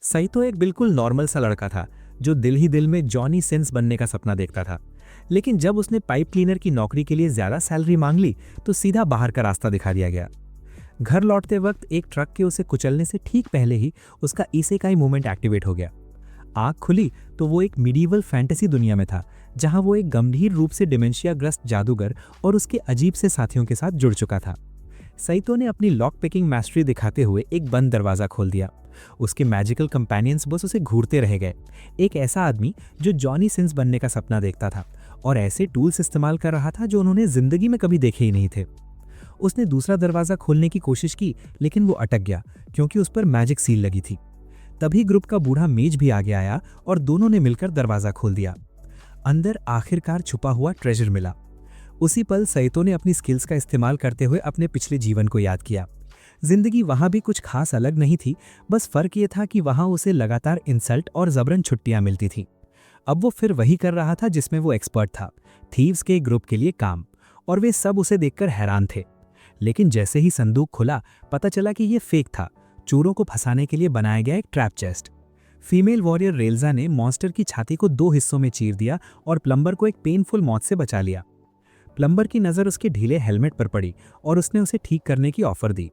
सईतो एक बिल्कुल नॉर्मल सा लड़का था जो दिल ही दिल में जॉनी सिंस बनने का सपना देखता था। लेकिन जब उसने पाइप क्लीनर की नौकरी के लिए ज्यादा सैलरी मांग ली तो सीधा बाहर का रास्ता दिखा दिया गया। घर लौटते वक्त एक ट्रक के उसे कुचलने से ठीक पहले ही उसका इसेकाई मूवमेंट एक्टिवेट हो गया। आंख खुली तो वो एक मिडीवल फैंटेसी दुनिया में था, जहां वो एक गंभीर रूप से डिमेंशिया ग्रस्त जादूगर और उसके अजीब से साथियों के साथ जुड़ चुका था। सईतो ने अपनी लॉक पिकिंग मास्टरी दिखाते हुए एक बंद दरवाजा खोल दिया। उसके मैजिकल कंपेनियंस बस उसे घूरते रह गए। एक ऐसा आदमी जो जॉनी सिंस बनने का सपना देखता था और ऐसे टूल्स इस्तेमाल कर रहा था जो उन्होंने जिंदगी में कभी देखे ही नहीं थे। उसने दूसरा दरवाजा खोलने की कोशिश की, लेकिन वो अटक गया क्योंकि उस पर मैजिक सील लगी थी। तभी ग्रुप का बूढ़ा मेज भी आगे आया और दोनों ने मिलकर दरवाजा खोल दिया। अंदर आखिरकार छुपा हुआ ट्रेजर मिला। उसी पल सईतो ने अपनी स्किल्स का इस्तेमाल करते हुए अपने पिछले जीवन को याद किया। जिंदगी वहां भी कुछ खास अलग नहीं थी, बस फर्क ये था कि वहां उसे लगातार इंसल्ट और जबरन छुट्टियां मिलती थीं। अब वो फिर वही कर रहा था जिसमें वो एक्सपर्ट था, थीव्स के ग्रुप के लिए काम, और वे सब उसे देखकर हैरान थे। लेकिन जैसे ही संदूक खुला, पता चला कि ये फेक था, चोरों को फंसाने के लिए बनाया गया एक ट्रैप चेस्ट। फीमेल वॉरियर रेल्जा ने मॉन्स्टर की छाती को 2 हिस्सों में चीर दिया और प्लम्बर को एक पेनफुल मौत से बचा लिया। प्लम्बर की नज़र उसके ढीले हेलमेट पर पड़ी और उसने उसे ठीक करने की ऑफर दी।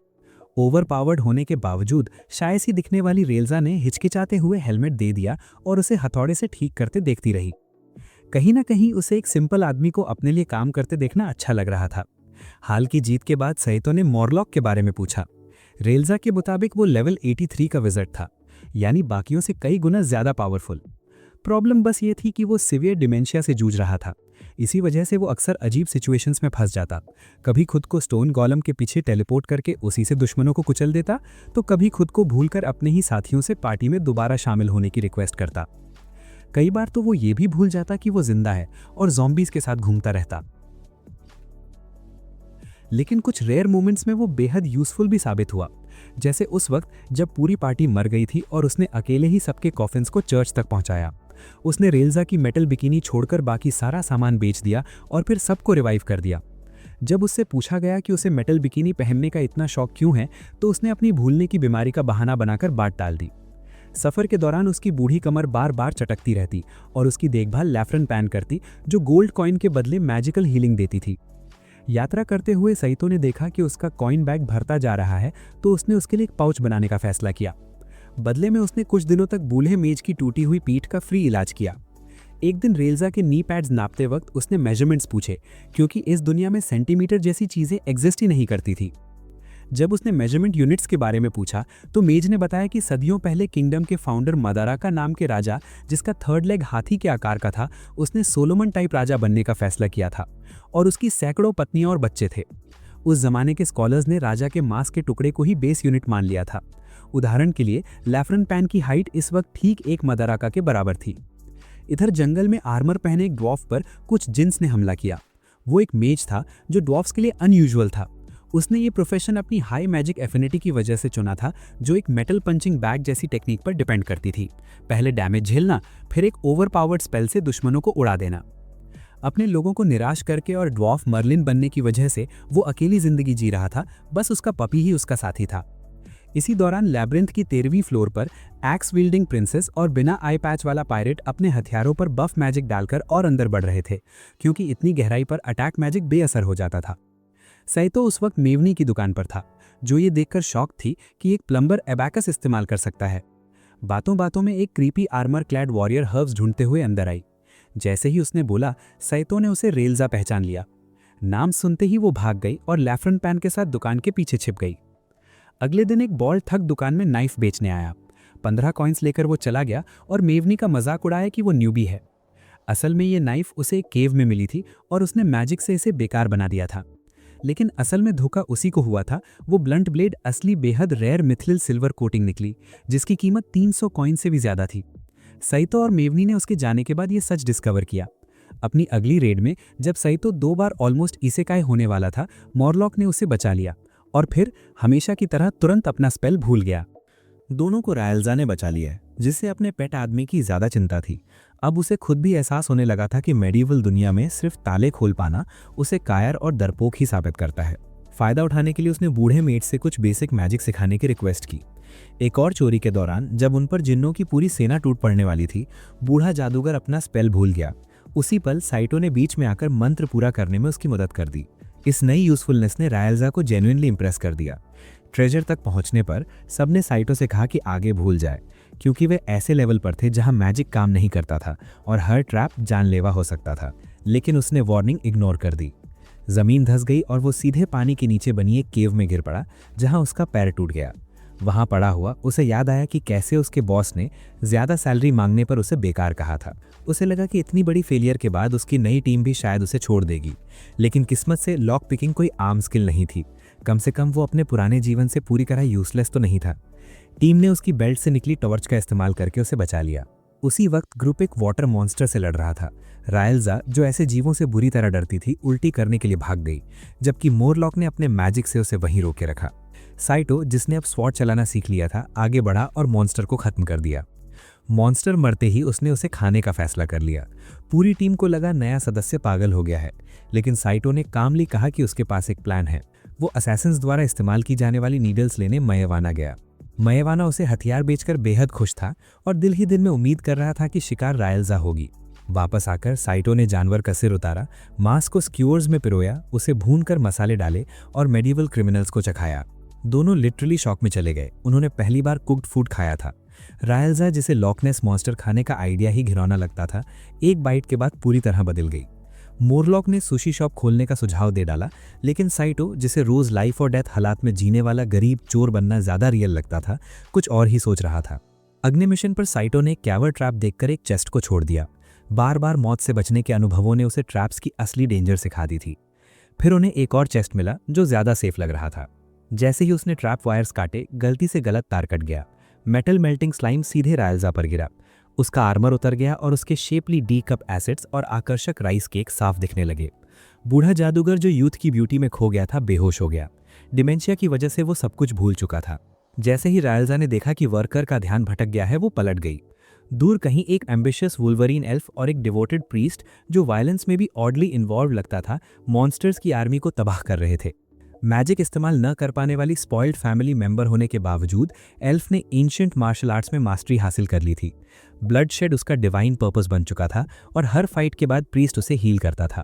ओवरपावर्ड होने के बावजूद शायद सी दिखने वाली रेल्जा ने हिचकिचाते हुए हेलमेट दे दिया और उसे हथौड़े से ठीक करते देखती रही। कहीं ना कहीं उसे एक सिंपल आदमी को अपने लिए काम करते देखना अच्छा लग रहा था। हाल की जीत के बाद सईतो ने मॉरलॉक के बारे में पूछा। रेल्जा के मुताबिक वो लेवल 83 का विज़र्ड था, यानी बाकियों से कई गुना ज्यादा पावरफुल। प्रॉब्लम बस ये थी कि वो सिवियर डिमेंशिया से जूझ रहा था। इसी वजह से वो अक्सर अजीब सिचुएशंस में फंस जाता। कभी खुद को स्टोन गॉलम के पीछे टेलीपोर्ट करके उसी से दुश्मनों को कुचल देता, तो कभी खुद को भूलकर अपने ही साथियों से पार्टी में दोबारा शामिल होने की रिक्वेस्ट करता। कई बार तो वो ये भी भूल जाता कि वो जिंदा है और ज़ॉम्बीज के साथ घूमता रहता। लेकिन कुछ रेयर मोमेंट्स में वो बेहद यूजफुल भी साबित हुआ, जैसे उस वक्त जब पूरी पार्टी मर गई थी और उसने अकेले ही सबके कॉफिन्स को चर्च तक पहुंचाया। उसने रेल्जा की मेटल बिकिनी छोड़कर बाकी सारा सामान बेच दिया और फिर सबको रिवाइव कर दिया। जब उससे पूछा गया कि उसे मेटल बिकिनी पहनने का इतना शौक क्यों है, तो उसने अपनी भूलने की बीमारी का बहाना बनाकर बात टाल दी। सफर के दौरान उसकी बूढ़ी कमर बार बार चटकती रहती और उसकी देखभाल लैफ्रन पैन करती, जो गोल्ड कॉइन के बदले मैजिकल हीलिंग देती थी। यात्रा करते हुए सईतो ने देखा कि उसका कॉइन बैग भरता जा रहा है, तो उसने उसके लिए एक पाउच बनाने का फैसला किया। बदले में उसने कुछ दिनों तक बूढ़े मेज की टूटी हुई पीठ का फ्री इलाज किया। एक दिन रेल्जा के नी पैड्स नापते वक्त उसने मेजरमेंट्स पूछे, क्योंकि इस दुनिया में सेंटीमीटर जैसी चीजें एग्जिस्ट ही नहीं करती थी। जब उसने मेजरमेंट यूनिट्स के बारे में पूछा तो मेज ने बताया कि सदियों पहले किंगडम के फाउंडर मदारा का नाम के राजा, जिसका थर्ड लेग हाथी के आकार का था, उसने सोलोमन टाइप राजा बनने का फैसला किया था और उसकी सैकड़ों पत्नियां और बच्चे थे। उस जमाने के स्कॉलर्स ने राजा के मांस के टुकड़े को ही बेस यूनिट मान लिया था। उदाहरण के लिए लैफ्रन पैन की हाइट इस वक्त ठीक एक मदाराका के बराबर थी। इधर जंगल में आर्मर पहने एक ड्वार्फ पर कुछ जिन्स ने हमला किया। वो एक मेज था जो ड्वार्फ्स के लिए अनयूजुअल था। उसने ये प्रोफेशन अपनी हाई मैजिक एफिनिटी की वजह से चुना था, जो एक मेटल पंचिंग बैग जैसी टेक्निक पर डिपेंड करती थी। पहले डैमेज झेलना, फिर एक ओवरपावर्ड स्पेल से दुश्मनों को उड़ा देना। अपने लोगों को निराश करके और ड्वार्फ मर्लिन बनने की वजह से वो अकेली जिंदगी जी रहा था, बस उसका पपी ही उसका साथी था। इसी दौरान लैब्रिंथ की 13वीं फ्लोर पर एक्स विल्डिंग प्रिंसेस और बिना आई पैच वाला पायरेट अपने हथियारों पर बफ मैजिक डालकर और अंदर बढ़ रहे थे, क्योंकि इतनी गहराई पर अटैक मैजिक बेअसर हो जाता था। सईतो उस वक्त मेवनी की दुकान पर था, जो ये देखकर शॉक थी कि एक प्लम्बर एबैकस इस्तेमाल कर सकता है। बातों बातों में एक creepy armour clad warrior herbs ढूंढते हुए अंदर आई। जैसे ही उसने बोला, सईतो ने उसे रेल्जा पहचान लिया। नाम सुनते ही वो भाग गई और लैफ्रन पैन के साथ दुकान के पीछे छिप गई। अगले दिन एक बॉल्ड थग दुकान में नाइफ बेचने आया। 15 कॉइन्स लेकर वो चला गया और मेवनी का मजाक उड़ाया कि वो न्यूबी है। असल में ये नाइफ उसे एक केव में मिली थी और उसने मैजिक से इसे बेकार बना दिया था। लेकिन असल में धोखा उसी को हुआ था। वो ब्लंट ब्लेड असली बेहद रेयर मिथिल सिल्वर कोटिंग निकली, जिसकी कीमत 300 कॉइन से भी ज्यादा थी। सईतो और मेवनी ने उसके जाने के बाद ये सच डिस्कवर किया। अपनी अगली रेड में जब सईतो 2 बार ऑलमोस्ट इसेकाई होने वाला था, मॉरलॉक ने उसे बचा लिया और फिर हमेशा की तरह तुरंत अपना स्पेल भूल गया। दोनों को रायल्जा ने बचा लिया है, जिससे अपने पेट आदमी की ज्यादा चिंता थी। अब उसे खुद भी एहसास होने लगा था कि मेडिवल दुनिया में सिर्फ ताले खोल पाना उसे कायर और डरपोक ही साबित करता है। फायदा उठाने के लिए उसने बूढ़े मेट से कुछ बेसिक मैजिक सिखाने की रिक्वेस्ट की। एक और चोरी के दौरान जब उन पर जिन्नों की पूरी सेना टूट पड़ने वाली थी, बूढ़ा जादूगर अपना स्पेल भूल गया। उसी पल साइटो ने बीच में आकर मंत्र पूरा करने में उसकी मदद कर दी। इस नई यूजफुलनेस ने रायल्जा को जेन्युइनली इंप्रेस कर दिया। ट्रेजर तक पहुंचने पर सबने साइटो से कहा कि आगे भूल जाए, क्योंकि वे ऐसे लेवल पर थे जहां मैजिक काम नहीं करता था और हर ट्रैप जानलेवा हो सकता था। लेकिन उसने वार्निंग इग्नोर कर दी। जमीन धंस गई और वो सीधे पानी के नीचे बनी एक केव में गिर पड़ा, जहां उसका पैर टूट गया। वहां पड़ा हुआ उसे याद आया कि कैसे उसके बॉस ने ज्यादा सैलरी मांगने पर उसे बेकार कहा था। उसे लगा कि इतनी बड़ी फेलियर के बाद उसकी नई टीम भी शायद उसे छोड़ देगी, लेकिन किस्मत से लॉक पिकिंग कोई आम स्किल नहीं थी। कम से कम वो अपने पुराने जीवन से पूरी तरह यूजलेस तो नहीं था। टीम ने उसकी बेल्ट से निकली टॉर्च का इस्तेमाल करके उसे बचा लिया। उसी वक्त ग्रुप एक वाटर मॉन्स्टर से लड़ रहा था। रायल्जा, जो ऐसे जीवों से बुरी तरह डरती थी, उल्टी करने के लिए भाग गई, जबकि मोरलॉक ने अपने मैजिक से उसे वहीं रोके रखा। साइटो, जिसने अब स्वॉर्ड चलाना सीख लिया था, आगे बढ़ा और मॉन्स्टर को खत्म कर दिया। मॉन्स्टर मरते ही उसने उसे खाने का फैसला कर लिया। पूरी टीम को लगा नया सदस्य पागल हो गया है, लेकिन साइटो ने कामली कहा कि उसके पास एक प्लान है। वो असैसिन्स द्वारा इस्तेमाल की जाने वाली नीडल्स लेने मयवाना गया। मयवाना उसे हथियार बेचकर बेहद खुश था और दिल ही दिल में उम्मीद कर रहा था कि शिकार रायल्जा होगी। वापस आकर साइटो ने जानवर का सिर उतारा, मांस को स्क्यूअर्स में पिरोया, उसे भूनकर मसाले डाले और मेडिवल क्रिमिनल्स को चखाया। दोनों लिटरली शॉक में चले गए। उन्होंने पहली बार कुक्ड फूड खाया था। रायल्जा, जिसे लॉकनेस मॉन्स्टर खाने का आइडिया ही घिनौना लगता था, एक बाइट के बाद पूरी तरह बदल गई। मोरलॉक ने सुशी शॉप खोलने का सुझाव दे डाला, लेकिन साइटो, जिसे रोज लाइफ और डेथ हालात में जीने वाला गरीब चोर बनना ज्यादा रियल लगता था, कुछ और ही सोच रहा था। अगले मिशन पर साइटो ने कैवर ट्रैप देखकर एक चेस्ट को छोड़ दिया। बार बार मौत से बचने के अनुभवों ने उसे ट्रैप्स की असली डेंजर सिखा दी थी। फिर उन्हें एक और चेस्ट मिला जो ज्यादा सेफ लग रहा था। जैसे ही उसने ट्रैप वायर्स काटे, गलती से गलत तार कट गया। मेटल मेल्टिंग स्लाइम सीधे रायल्जा पर गिरा। उसका आर्मर उतर गया और उसके शेपली डी कप एसिड्स और आकर्षक राइस केक साफ दिखने लगे। बूढ़ा जादूगर, जो यूथ की ब्यूटी में खो गया था, बेहोश हो गया। डिमेंशिया की वजह से वो सब कुछ भूल चुका था। जैसे ही रायल्जा ने देखा कि वर्कर का ध्यान भटक गया है, वो पलट गई। दूर कहीं एक एम्बिशियस वुल्वरीन एल्फ और एक डिवोटेड प्रीस्ट, जो वायलेंस में भी ऑडली इन्वॉल्व लगता था, मॉन्स्टर्स की आर्मी को तबाह कर रहे थे। मैजिक इस्तेमाल न कर पाने वाली स्पॉइल्ड फैमिली मेंबर होने के बावजूद एल्फ ने एंशिएंट मार्शल आर्ट्स में मास्टरी हासिल कर ली थी। ब्लडशेड उसका डिवाइन पर्पस बन चुका था और हर फाइट के बाद प्रीस्ट उसे हील करता था।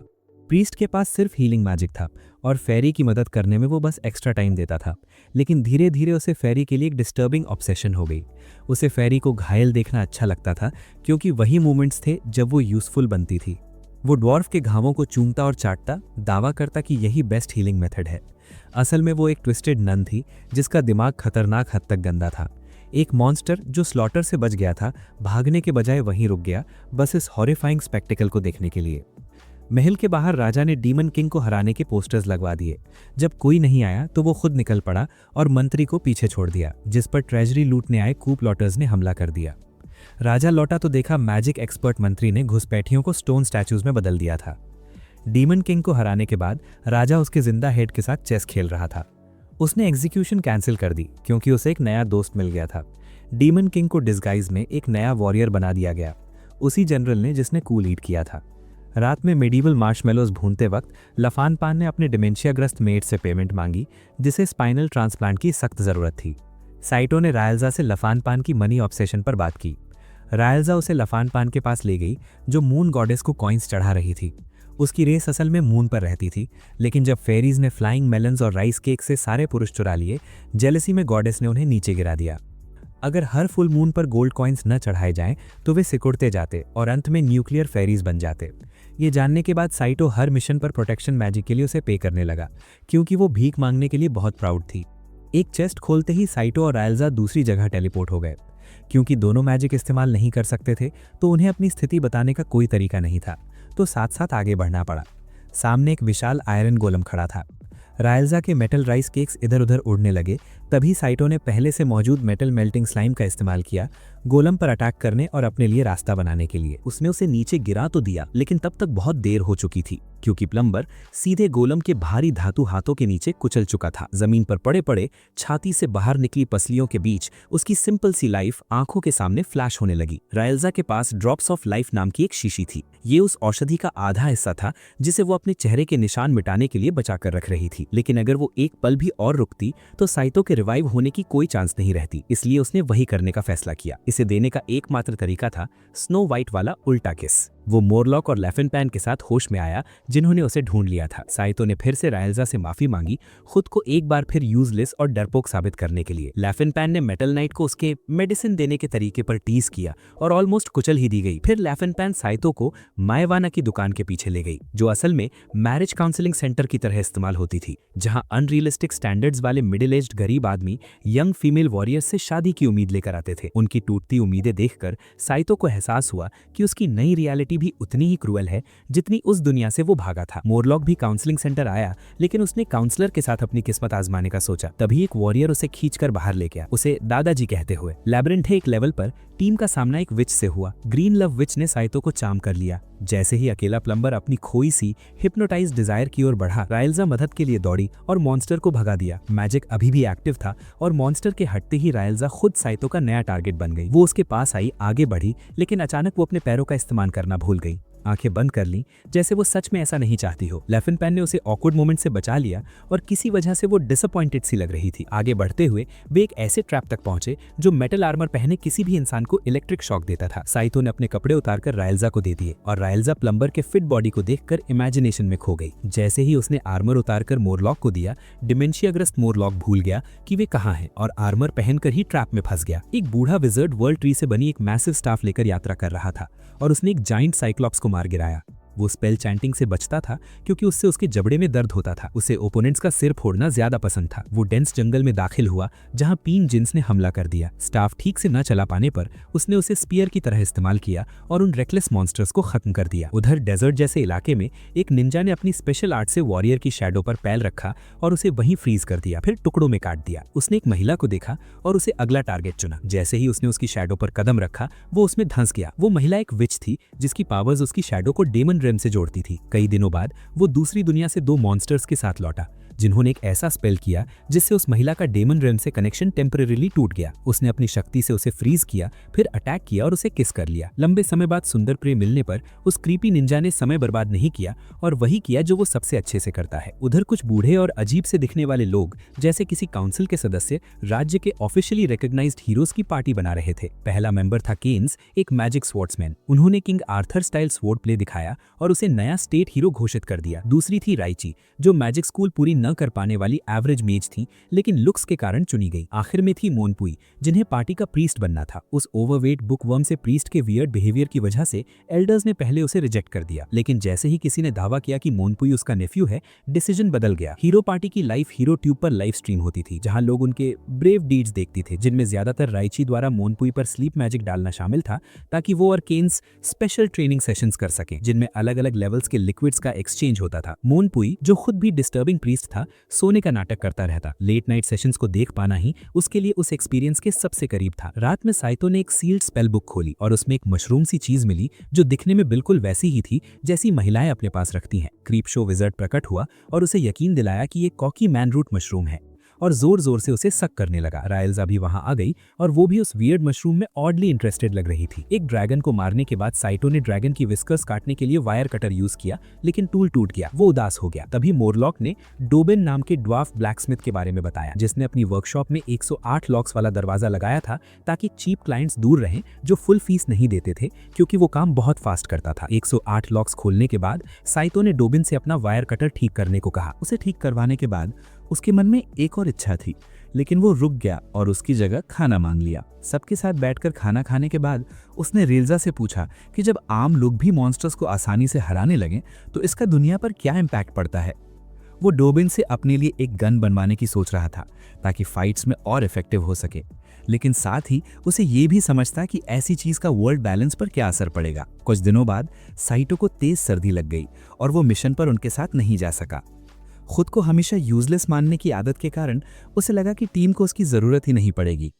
प्रीस्ट के पास सिर्फ हीलिंग मैजिक था और फेरी की मदद करने में वो बस एक्स्ट्रा टाइम देता था। लेकिन धीरे धीरे उसे फेरी के लिए एक डिस्टर्बिंग ऑब्सेशन हो गई। उसे फेरी को घायल देखना अच्छा लगता था, क्योंकि वही मोमेंट्स थे जब वो यूजफुल बनती थी। वो ड्वार्फ के घावों को चूमता और चाटता, दावा करता कि यही बेस्ट हीलिंग मेथड है। असल में वो एक ट्विस्टेड नन थी, जिसका दिमाग खतरनाक हद तक गंदा था। एक मॉन्स्टर जो स्लॉटर से बच गया था, भागने के बजाय वहीं रुक गया, बस इस हॉरिफाइंग स्पेक्टिकल को देखने के लिए। महल के बाहर राजा ने डीमन किंग को हराने के पोस्टर्स लगवा दिए। जब कोई नहीं आया तो वो खुद निकल पड़ा और मंत्री को पीछे छोड़ दिया, जिस पर ट्रेजरी लूटने आए कूप लॉटर्स ने हमला कर दिया। राजा लौटा तो देखा मैजिक एक्सपर्ट मंत्री ने घुसपैठियों को स्टोन स्टैचूज में बदल दिया था। डीमन किंग को हराने के बाद राजा उसके जिंदा हेड के साथ चेस खेल रहा था। उसने एग्जीक्यूशन कैंसिल कर दी, क्योंकि उसे एक नया दोस्त मिल गया था। डीमन किंग को डिस्गाइज में एक नया वॉरियर बना दिया गया, उसी जनरल ने जिसने कू लीड किया था। रात में मेडिवल मार्शमेलोज भूनते वक्त लफान पान ने अपने डिमेंशियाग्रस्त मेट से पेमेंट मांगी, जिसे स्पाइनल ट्रांसप्लांट की सख्त जरूरत थी। साइटो ने रायल्जा से लफान पान की मनी ऑब्सेशन पर बात की। रायल्जा उसे लफान पान के पास ले गई, जो मून गॉडेस को कॉइन्स चढ़ा रही थी। उसकी रेस असल में मून पर रहती थी, लेकिन जब फेरीज ने फ्लाइंग मेलन्स और राइस केक से सारे पुरुष चुरा लिए, जेलसी में गॉडेस ने उन्हें नीचे गिरा दिया। अगर हर फुल मून पर गोल्ड कॉइन्स न चढ़ाए जाएं, तो वे सिकुड़ते जाते और अंत में न्यूक्लियर फेरीज बन जाते। ये जानने के बाद साइटो हर मिशन पर प्रोटेक्शन मैजिक के लिए उसे पे करने लगा, क्योंकि वो भीख मांगने के लिए बहुत प्राउड थी। एक चेस्ट खोलते ही साइटो और रायल्जा दूसरी जगह टेलीपोर्ट हो गए। क्योंकि दोनों मैजिक इस्तेमाल नहीं कर सकते थे, तो उन्हें अपनी स्थिति बताने का कोई तरीका नहीं था, तो साथ साथ आगे बढ़ना पड़ा। सामने एक विशाल आयरन गोलम खड़ा था। रायल्जा के मेटल राइस केक्स इधर उधर उड़ने लगे, तभी साइटो ने पहले से मौजूद मेटल मेल्टिंग स्लाइम का इस्तेमाल किया गोलम पर अटैक करने और अपने लिए रास्ता बनाने के लिए। उसने उसे नीचे गिरा तो दिया, लेकिन तब तक बहुत देर हो चुकी थी क्योंकि प्लम्बर सीधे गोलम के भारी धातु हाथों के नीचे कुचल चुका था। जमीन पर पड़े पड़े छाती से बाहर निकली पसलियों के बीच उसकी सिंपल सी लाइफ आंखों के सामने फ्लैश होने लगी। रायल्जा के पास ड्रॉप्स ऑफ लाइफ नाम की एक शीशी थी। ये उस औषधि का आधा हिस्सा था जिसे वो अपने चेहरे के निशान मिटाने के लिए बचाकर रख रही थी। लेकिन अगर वो एक पल भी और रुकती तो साइतो के रिवाइव होने की कोई चांस नहीं रहती। इसलिए उसने वही करने का फैसला किया। इसे देने का एकमात्र तरीका था स्नो वाइट वाला उल्टा किस। वो मोरलॉक और लेफिनपैन के साथ होश में आया जिन्होंने उसे ढूंढ लिया था। साइतो ने फिर से रायल्जा से माफी मांगी, खुद को एक बार फिर यूजलेस और डरपोक साबित करने के लिए। लेफिनपैन ने मेटल नाइट को उसके मेडिसिन देने के तरीके पर टीज किया और ऑलमोस्ट कुचल ही दी गई। फिर लेफिनपैन साइतो को मायवाना की दुकान के पीछे ले गई, जो असल में मैरिज काउंसलिंग सेंटर की तरह इस्तेमाल होती थी, जहां अनरियलिस्टिक स्टैंडर्ड्स वाले मिडिल एज्ड गरीब आदमी यंग फीमेल वॉरियर्स से शादी की उम्मीद लेकर आते थे। उनकी टूटती उम्मीदें देखकर साइतो को एहसास हुआ कि उसकी नई रियलिटी भी उतनी ही क्रूअल है जितनी उस दुनिया से वो भागा था। मोरलॉक भी काउंसलिंग सेंटर आया, लेकिन उसने काउंसलर के साथ अपनी किस्मत आजमाने का सोचा। तभी एक वॉरियर उसे खींचकर बाहर ले गया, उसे दादाजी कहते हुए। लैबिरिंथ एक लेवल पर टीम का सामना एक विच से हुआ। ग्रीन लव विच ने साइतो को चार्म कर लिया। जैसे ही अकेला प्लम्बर अपनी खोई सी हिप्नोटाइज डिजायर की ओर बढ़ा, रायल्जा मदद के लिए दौड़ी और मॉन्स्टर को भगा दिया। मैजिक अभी भी एक्टिव था और मॉन्स्टर के हटते ही रायल्जा खुद साइतो का नया टारगेट बन गई। वो उसके पास आई, आगे बढ़ी, लेकिन अचानक वो अपने पैरों का इस्तेमाल करना भूल गई। आंखें बंद कर ली जैसे वो सच में ऐसा नहीं चाहती हो। लेफिनपैन ने उसे ऑकवर्ड मोमेंट से बचा लिया और किसी वजह से वो डिसअपॉइंटेड सी लग रही थी। आगे बढ़ते हुए वे एक ऐसे ट्रैप तक पहुंचे जो मेटल आर्मर पहने किसी भी इंसान को इलेक्ट्रिक शॉक देता था। साइतो ने अपने कपड़े उतारकर रायल्जा को दे दिए और रायल्जा प्लम्बर के फिट बॉडी को देखकर इमेजिनेशन में खो गई। जैसे ही उसने आर्मर उतारकर मोरलॉक को दिया, डिमेंशियाग्रस्त मोरलॉक भूल गया कि वे कहाँ हैं और आर्मर पहनकर ही ट्रैप में फंस गया। एक बूढ़ा विजर्ड वर्ल्ड ट्री से बनी एक मैसिव स्टाफ लेकर यात्रा कर रहा था और उसने एक जाइंट साइक्लॉप्स को मार गिराया। वो स्पेल चैंटिंग से बचता था क्योंकि उससे उसके जबड़े में दर्द होता था। उसे ओपोनेंट्स का सिर फोड़ना ज्यादा पसंद था। वो डेंस जंगल में दाखिल हुआ जहां पीन जिन्स ने हमला कर दिया। स्टाफ ठीक से न चला पाने पर उसने उसे स्पीयर की तरह इस्तेमाल किया और उन रेकलेस मॉन्स्टर्स को खत्म कर दिया। उधर डेजर्ट जैसे इलाके में एक निंजा ने अपनी स्पेशल आर्ट से वॉरियर की शैडो पर पैर रखा और उसे वहीं फ्रीज कर दिया, फिर टुकड़ों में काट दिया। उसने एक महिला को देखा और उसे अगला टारगेट चुना। जैसे ही उसने उसकी शैडो पर कदम रखा, वो उसमें धंस गया। वो महिला एक विच थी जिसकी पावर्स उसकी शैडो को डेमन रेम से जोड़ती थी। कई दिनों बाद वो दूसरी दुनिया से 2 मॉन्स्टर्स के साथ लौटा जिन्होंने एक ऐसा स्पेल किया जिससे उस महिला का डेमन रेम से कनेक्शन टेम्परेरीली टूट गया। उसने अपनी शक्ति से उसे फ्रीज किया, फिर अटैक किया और उसे किस कर लिया। लंबे समय बाद सुंदर प्रिय मिलने पर उस क्रीपी निंजा ने समय बर्बाद नहीं किया और वही किया जो वो सबसे अच्छे से करता है। उधर कुछ बूढ़े और अजीब से दिखने वाले लोग जैसे किसी काउंसिल के सदस्य राज्य के ऑफिशियली रिकॉग्नाइज्ड हीरोज की पार्टी बना रहे थे। पहला मेंबर था केन्स, एक मैजिक स्वॉर्ड्समैन। उन्होंने king Arthur style sword play दिखाया और उसे नया स्टेट हीरो घोषित कर दिया। दूसरी थी राइची, जो मैजिक स्कूल पूरी न कर पाने वाली एवरेज मेज थी लेकिन लुक्स के कारण चुनी गई। आखिर में थी मोनपुई, जिन्हें पार्टी का प्रीस्ट बनना था। उस ओवरवेट बुकवर्म से प्रीस्ट के वियर्ड बिहेवियर की वजह से एल्डर्स ने पहले उसे रिजेक्ट कर दिया, लेकिन जैसे ही किसी ने दावा किया कि मोनपुई उसका नेफ्यू है, डिसीजन बदल गया। हीरो पार्टी की लाइफ हीरो ट्यूब पर लाइव स्ट्रीम होती थी, जहां लोग उनके ब्रेव डीड्स देखते थे, जिनमें ज्यादातर राइची द्वारा मोनपुई पर स्लीप मैजिक डालना शामिल था ताकि वो और केन्स स्पेशल ट्रेनिंग सेशंस कर सकें जिनमें अलग अलग लेवल्स के लिक्विड्स का एक्सचेंज होता था। मोनपुई, जो खुद भी डिस्टर्बिंग प्रीस्ट था, सोने का नाटक करता रहता। लेट नाइट सेशंस को देख पाना ही उसके लिए उस एक्सपीरियंस के सबसे करीब था। रात में साइतो ने एक सील्ड स्पेल बुक खोली और उसमें एक मशरूम सी चीज मिली जो दिखने में बिल्कुल वैसी ही थी जैसी महिलाएं अपने पास रखती हैं। क्रीप शो विजर्ड प्रकट हुआ और उसे यकीन दिलाया कि ये कॉकी मैन रूट मशरूम है और जोर जोर से उसे सक करने लगा। रायल्जा भी वहां आ गई और वो भी उस वियर्ड मशरूम में ऑडली इंटरेस्टेड लग रही थी। एक ड्रैगन को मारने के बाद साइतो ने ड्रैगन की विस्कर्स काटने के लिए वायर कटर यूज किया, लेकिन टूल टूट गया। वो उदास हो गया। तभी मोरलॉक ने डोबिन नाम के ड्वार्फ ब्लैकस्मिथ के बारे में बताया, जिसने अपनी वर्कशॉप में 108 लॉक्स वाला दरवाजा लगाया था ताकि चीप क्लाइंट्स दूर रहें जो फुल फीस नहीं देते थे, क्योंकि वो काम बहुत फास्ट करता था। 108 लॉक्स खोलने के बाद साइतो ने डोबिन से अपना वायर कटर ठीक करने को कहा। उसे ठीक करवाने के बाद उसके मन में एक और इच्छा थी, लेकिन वो रुक गया और उसकी जगह खाना मांग लिया। सबके साथ बैठकर खाना खाने के बाद उसने रेल्जा से पूछा कि जब आम लोग भी मॉन्स्टर्स को आसानी से हराने लगे तो इसका दुनिया पर क्या इम्पैक्ट पड़ता है। वो डोबिन से अपने लिए एक गन बनवाने की सोच रहा था ताकि फाइट्स में और इफेक्टिव हो सके, लेकिन साथ ही उसे ये भी समझता कि ऐसी चीज का वर्ल्ड बैलेंस पर क्या असर पड़ेगा। कुछ दिनों बाद साइतो को तेज सर्दी लग गई और वो मिशन पर उनके साथ नहीं जा सका। खुद को हमेशा यूजलेस मानने की आदत के कारण उसे लगा कि टीम को उसकी जरूरत ही नहीं पड़ेगी।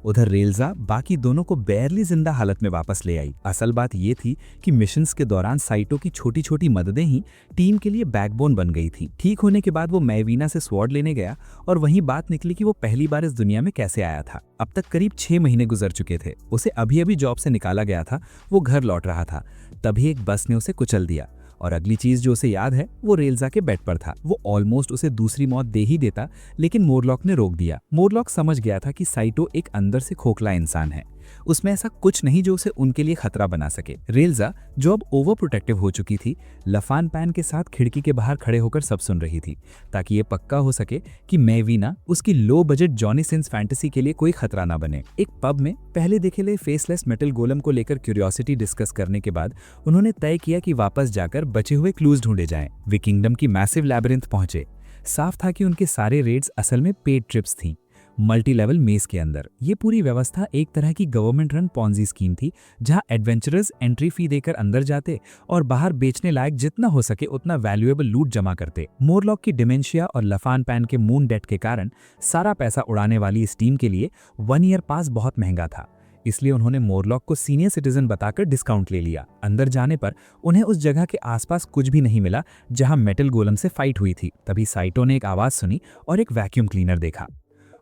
उधर रेलजा बाकी दोनों को बैरली जिंदा हालत में वापस ले आई। असल बात ये थी कि मिशंस के दौरान साइटो की छोटी छोटी मददें ही टीम के लिए बैकबोन बन गई थी। ठीक होने के बाद वो मैवीना से स्वॉर्ड लेने गया और वहीं बात निकली कि वो पहली बार इस दुनिया में कैसे आया था। अब तक करीब 6 महीने गुजर चुके थे। उसे अभी अभी जॉब से निकाला गया था, वो घर लौट रहा था, तभी एक बस ने उसे कुचल दिया। और अगली चीज जो उसे याद है वो रेलजा के बेड पर था। वो ऑलमोस्ट उसे दूसरी मौत दे ही देता, लेकिन मोरलॉक ने रोक दिया। मोरलॉक समझ गया था कि साइटो एक अंदर से खोखला इंसान है, उसमें ऐसा कुछ नहीं जो उसे उनके लिए खतरा बना सके। रेलजा जो अब ओवर प्रोटेक्टिव हो चुकी थी, लफान पैन के साथ खिड़की के बाहर खड़े होकर सब सुन रही थी, ताकि ये पक्का हो सके कि मैवीना उसकी low budget Johnny Sins fantasy के लिए कोई खतरा ना बने। एक पब में पहले देखे ले फेसलेस मेटल गोलम को लेकर क्यूरियोसिटी डिस्कस करने के बाद उन्होंने तय किया कि वापस जाकर बचे हुए क्लूज ढूंढे जाएं। वे किंगडम की मैसिव लैबिरिंथ पहुंचे। साफ था कि उनके सारे रेड्स असल में पेड ट्रिप्स थीं, मल्टी लेवल मेज के अंदर। ये पूरी व्यवस्था एक तरह की गवर्नमेंट रन पॉन्जी स्कीम थी, जहां एडवेंचरर्स एंट्री फी देकर अंदर जाते और बाहर बेचने लायक जितना हो सके उतना वैल्यूएबल लूट जमा करते। मोरलॉक की डिमेंशिया और लफान पैन के मून डेट के कारण सारा पैसा उड़ाने वाली इस टीम के लिए 1 ईयर पास बहुत महंगा था, इसलिए उन्होंने मोरलॉक को सीनियर सिटीजन बताकर डिस्काउंट ले लिया। अंदर जाने पर उन्हें उस जगह के आसपास कुछ भी नहीं मिला जहां मेटल गोलम से फाइट हुई थी। तभी साइटो ने एक आवाज सुनी और एक वैक्यूम क्लीनर देखा।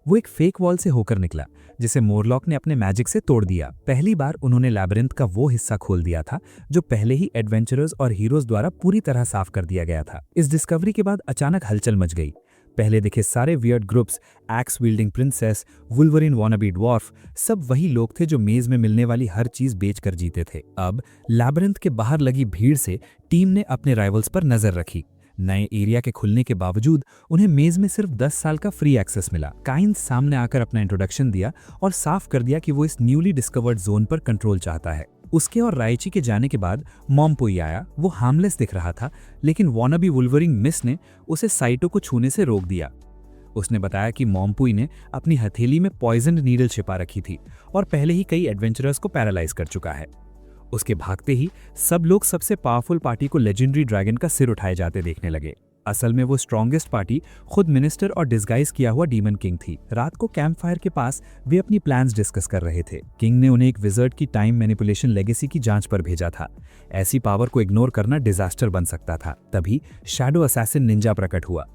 वो एक फेक वॉल से होकर निकला, जिसे मोरलॉक ने अपने मैजिक से तोड़ दिया। पहली बार उन्होंने लैबिरिंथ का वो हिस्सा खोल दिया था जो पहले ही एडवेंचरर्स और हीरोज द्वारा पूरी तरह साफ कर दिया गया था। इस डिस्कवरी के बाद अचानक हलचल मच गई। पहले दिखे सारे वियर्ड ग्रुप्स, एक्स विल्डिंग प्रिंसेस, वुल्वरिन वॉनाबी ड्वार्फ, सब वही लोग थे जो मेज में मिलने वाली हर चीज बेचकर जीते थे। अब लैबिरिंथ के बाहर लगी भीड़ से टीम ने अपने राइवल्स पर नजर रखी। नए एरिया के खुलने के बावजूद उन्हें मेज में सिर्फ 10 साल का फ्री एक्सेस मिला। काइंस सामने आकर अपना इंट्रोडक्शन दिया और साफ कर दिया कि वो इस न्यूली डिस्कवर्ड जोन पर कंट्रोल चाहता है। उसके और राइची के जाने के बाद मॉम्पुई आया। वो हार्मलेस दिख रहा था, लेकिन वॉनाबी वुल्वरिन मिस ने उसे साइटो को छूने से रोक दिया। उसने बताया कि मॉम्पुई ने अपनी हथेली में पॉइजन नीडल छिपा रखी थी और पहले ही कई एडवेंचरर्स को पैरालाइज कर चुका है। उसके भागते ही सब लोग सबसे पावरफुल पार्टी को लेजेंडरी ड्रैगन का सिर उठाए जाते देखने लगे। असल में वो स्ट्रॉन्गेस्ट पार्टी खुद मिनिस्टर और डिस्गाइज किया हुआ डीमन किंग थी। रात को कैंप फायर के पास वे अपनी प्लान्स डिस्कस कर रहे थे। किंग ने उन्हें एक विजर्ड की टाइम मैनिपुलेशन लेगेसी की जांच पर भेजा था। ऐसी पावर को इग्नोर करना डिजास्टर बन सकता था। तभी शैडो असैसिन निंजा प्रकट हुआ।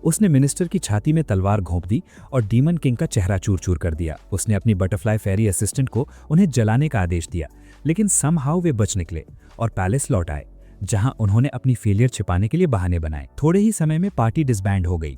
उसने मिनिस्टर की छाती में तलवार घोंप दी और डीमन किंग का चेहरा चूर चूर कर दिया। उसने अपनी बटरफ्लाई फेरी असिस्टेंट को उन्हें जलाने का आदेश दिया, लेकिन समहाउ वे बच निकले और पैलेस लौट आए, जहां उन्होंने अपनी फेलियर छिपाने के लिए बहाने बनाए। थोड़े ही समय में पार्टी डिसबैंड हो गई।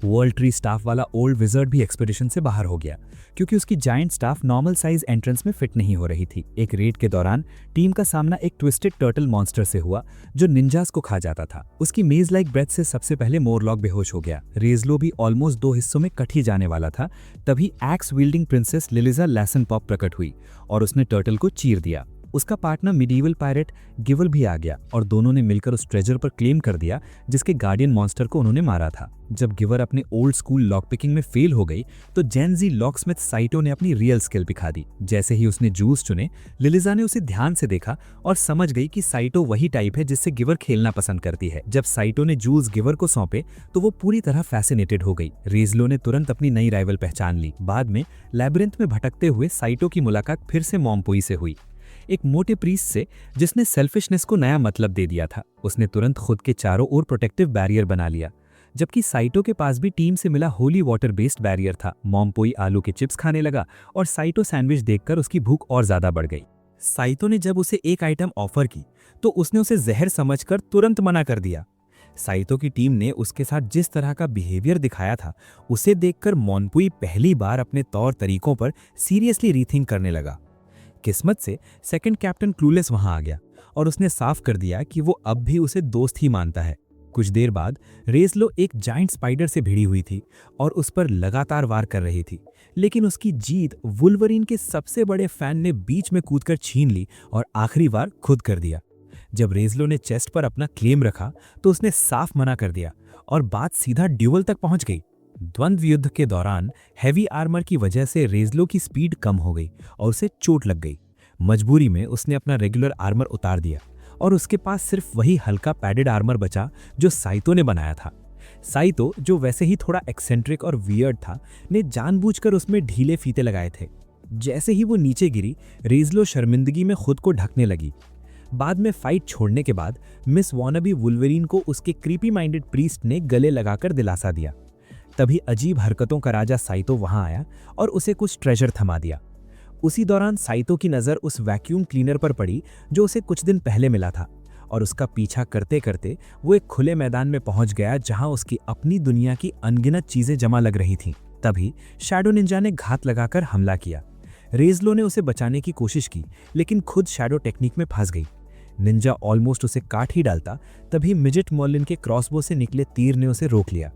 वर्ल्ड ट्री स्टाफ वाला ओल्ड विजर्ड भी एक्सपेडिशन से बाहर हो गया, क्योंकि उसकी giant staff normal size entrance में फिट नहीं हो रही थी। एक रेड के दौरान टीम का सामना एक ट्विस्टेड टर्टल मॉन्स्टर से हुआ जो निंजास को खा जाता था। उसकी मेज लाइक ब्रेथ से सबसे पहले मोरलॉक बेहोश हो गया। रेजलो भी ऑलमोस्ट 2 हिस्सों में कट ही जाने वाला था। तभी एक्स विल्डिंग प्रिंसेस लिलिजा लैसन पॉप प्रकट हुई और उसने टर्टल को चीर दिया। उसका पार्टनर मिडीवल पायरेट गिवल भी आ गया और दोनों ने मिलकर उस ट्रेजर पर क्लेम कर दिया जिसके गार्डियन मॉन्स्टर को उन्होंने मारा था। जब गिवर अपने ओल्ड स्कूल लॉक पिकिंग में फेल हो गई तो जेनजी लॉकस्मिथ साइटो ने अपनी रियल स्किल दिखा दी। जैसे ही उसने जूस चुने, लिलिजा ने उसे ध्यान से देखा और समझ गई कि साइटो वही टाइप है जिससे गिवर खेलना पसंद करती है। जब साइटो ने जूस गिवर को सौंपे तो वो पूरी तरह फैसिनेटेड हो गई। रेजलो ने तुरंत अपनी नई राइवल पहचान ली। बाद में लैबिरिंथ में भटकते हुए साइटो की मुलाकात फिर से मॉम्पुई से हुई, एक मोटे प्रीस्ट से जिसने सेल्फिशनेस को नया मतलब दे दिया था। उसने तुरंत खुद के चारों ओर प्रोटेक्टिव बैरियर बना लिया, जबकि साइटो के पास भी टीम से मिला होली वाटर बेस्ड बैरियर था। मॉम्पुई आलू के चिप्स खाने लगा और साइटो सैंडविच देखकर उसकी भूख और ज्यादा बढ़ गई। साइटो ने जब उसे एक आइटम ऑफर की तो उसने उसे जहर समझकर तुरंत मना कर दिया। साइटो की टीम ने उसके साथ जिस तरह का बिहेवियर दिखाया था, उसे देखकर मॉम्पुई पहली बार अपने तौर तरीकों पर सीरियसली रीथिंक करने लगा। किस्मत से सेकंड कैप्टन क्लूलेस वहां आ गया और उसने साफ कर दिया कि वो अब भी उसे दोस्त ही मानता है। कुछ देर बाद रेजलो एक जाइंट स्पाइडर से भिड़ी हुई थी और उस पर लगातार वार कर रही थी, लेकिन उसकी जीत वुल्वरिन के सबसे बड़े फैन ने बीच में कूदकर छीन ली और आखिरी वार खुद कर दिया। जब रेजलो ने चेस्ट पर अपना क्लेम रखा तो उसने साफ मना कर दिया और बात सीधा ड्यूअल तक पहुंच गई। द्वंद्व युद्ध के दौरान हैवी आर्मर की वजह से रेजलो की स्पीड कम हो गई और उसे चोट लग गई। मजबूरी में उसने अपना रेगुलर आर्मर उतार दिया और उसके पास सिर्फ वही हल्का पैडेड आर्मर बचा जो साइटो ने बनाया था। साइतो, जो वैसे ही थोड़ा एक्सेंट्रिक और वियर्ड था, ने जानबूझकर उसमें ढीले फीते लगाए थे। जैसे ही वो नीचे गिरी, रेज़लो शर्मिंदगी में खुद को ढकने लगी। बाद में फाइट छोड़ने के बाद मिस वॉनबी वुल्वरीन को उसके क्रीपी माइंडेड प्रीस्ट ने गले लगाकर दिलासा दिया। तभी अजीब हरकतों का राजा साइतो वहां आया और उसे कुछ ट्रेजर थमा दिया। उसी दौरान साइतो की नज़र उस वैक्यूम क्लीनर पर पड़ी जो उसे कुछ दिन पहले मिला था, और उसका पीछा करते करते वो एक खुले मैदान में पहुंच गया जहां उसकी अपनी दुनिया की अनगिनत चीजें जमा लग रही थीं। तभी शैडो निंजा ने घात लगाकर हमला किया। रेज़लो ने उसे बचाने की कोशिश की, लेकिन खुद शैडो टेक्निक में फंस गई। निंजा ऑलमोस्ट उसे काट ही डालता, तभी मिजेट मर्लिन के क्रॉसबो से निकले तीर ने उसे रोक लिया।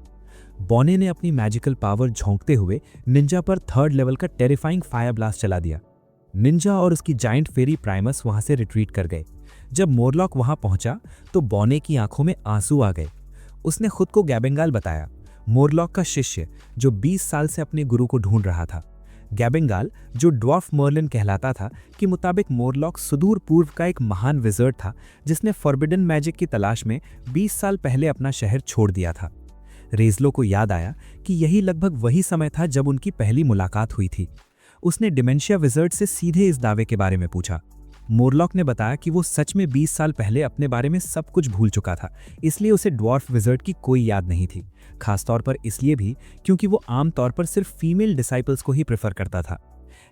बॉने ने अपनी मैजिकल पावर झोंकते हुए निंजा पर 3rd लेवल का टेरिफाइंग फायर ब्लास्ट चला दिया। निंजा और उसकी जायंट फेरी प्राइमस वहां से रिट्रीट कर गए। जब मोरलॉक वहां पहुंचा तो बॉने की आंखों में आंसू आ गए। उसने खुद को गैबेंगाल बताया, मोरलॉक का शिष्य जो 20 साल से अपने गुरु को ढूंढ रहा था। गैबेंगाल, जो ड्वार्फ मर्लिन कहलाता था, के मुताबिक मोरलॉक सुदूर पूर्व का एक महान विज़र्ड था जिसने फॉरबिडन मैजिक की तलाश में 20 साल पहले अपना शहर छोड़ दिया था। रेज़लो को याद आया कि यही लगभग वही समय था जब उनकी पहली मुलाकात हुई थी। उसने डिमेंशिया विज़र्ड से सीधे इस दावे के बारे में पूछा। मोरलॉक ने बताया कि वो सच में 20 साल पहले अपने बारे में सब कुछ भूल चुका था, इसलिए उसे ड्वार्फ विज़र्ड की कोई याद नहीं थी, खासतौर पर इसलिए भी क्योंकि वो आमतौर पर सिर्फ फीमेल डिसाइपल्स को ही प्रेफर करता था।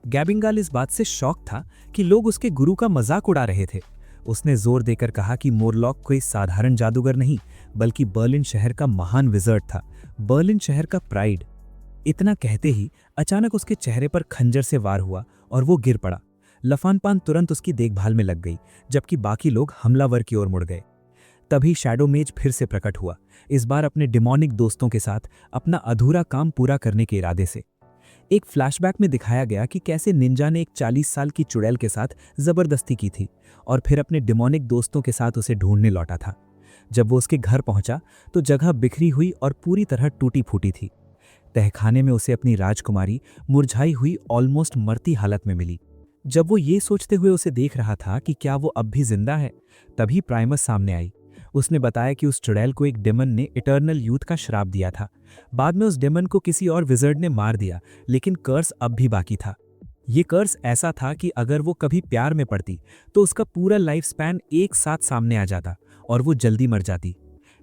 गैबिंगाल इस बात से शॉक था कि लोग उसके गुरु का मजाक उड़ा रहे थे। उसने जोर देकर कहा कि मोरलॉक कोई साधारण जादूगर नहीं, बल्कि बर्लिन शहर का महान विज़र्ड था, बर्लिन शहर का प्राइड। इतना कहते ही अचानक उसके चेहरे पर खंजर से वार हुआ और वो गिर पड़ा। लफानपान तुरंत उसकी देखभाल में लग गई, जबकि बाकी लोग हमलावर की ओर मुड़ गए। तभी शैडो मेज फिर से प्रकट हुआ, इस बार अपने डिमोनिक दोस्तों के साथ अपना अधूरा काम पूरा करने के इरादे से। एक फ्लैशबैक में दिखाया गया कि कैसे निंजा ने एक 40 साल की चुड़ैल के साथ जबरदस्ती की थी और फिर अपने डिमोनिक दोस्तों के साथ उसे ढूंढने लौटा था। जब वो उसके घर पहुंचा तो जगह बिखरी हुई और पूरी तरह टूटी फूटी थी। तहखाने में उसे अपनी राजकुमारी मुरझाई हुई ऑलमोस्ट मरती हालत में मिली। जब वो ये सोचते हुए उसे देख रहा था कि क्या वो अब भी जिंदा है, तभी प्राइमस सामने आई। उसने बताया कि उस चुड़ैल को एक डेमन ने इटर्नल यूथ का श्राप दिया था। बाद में उस डेमन को किसी और विज़र्ड ने मार दिया, लेकिन कर्स अब भी बाकी था। ये कर्स ऐसा था कि अगर वो कभी प्यार में पड़ती तो उसका पूरा लाइफ स्पैन एक साथ सामने आ जाता और वो जल्दी मर जाती।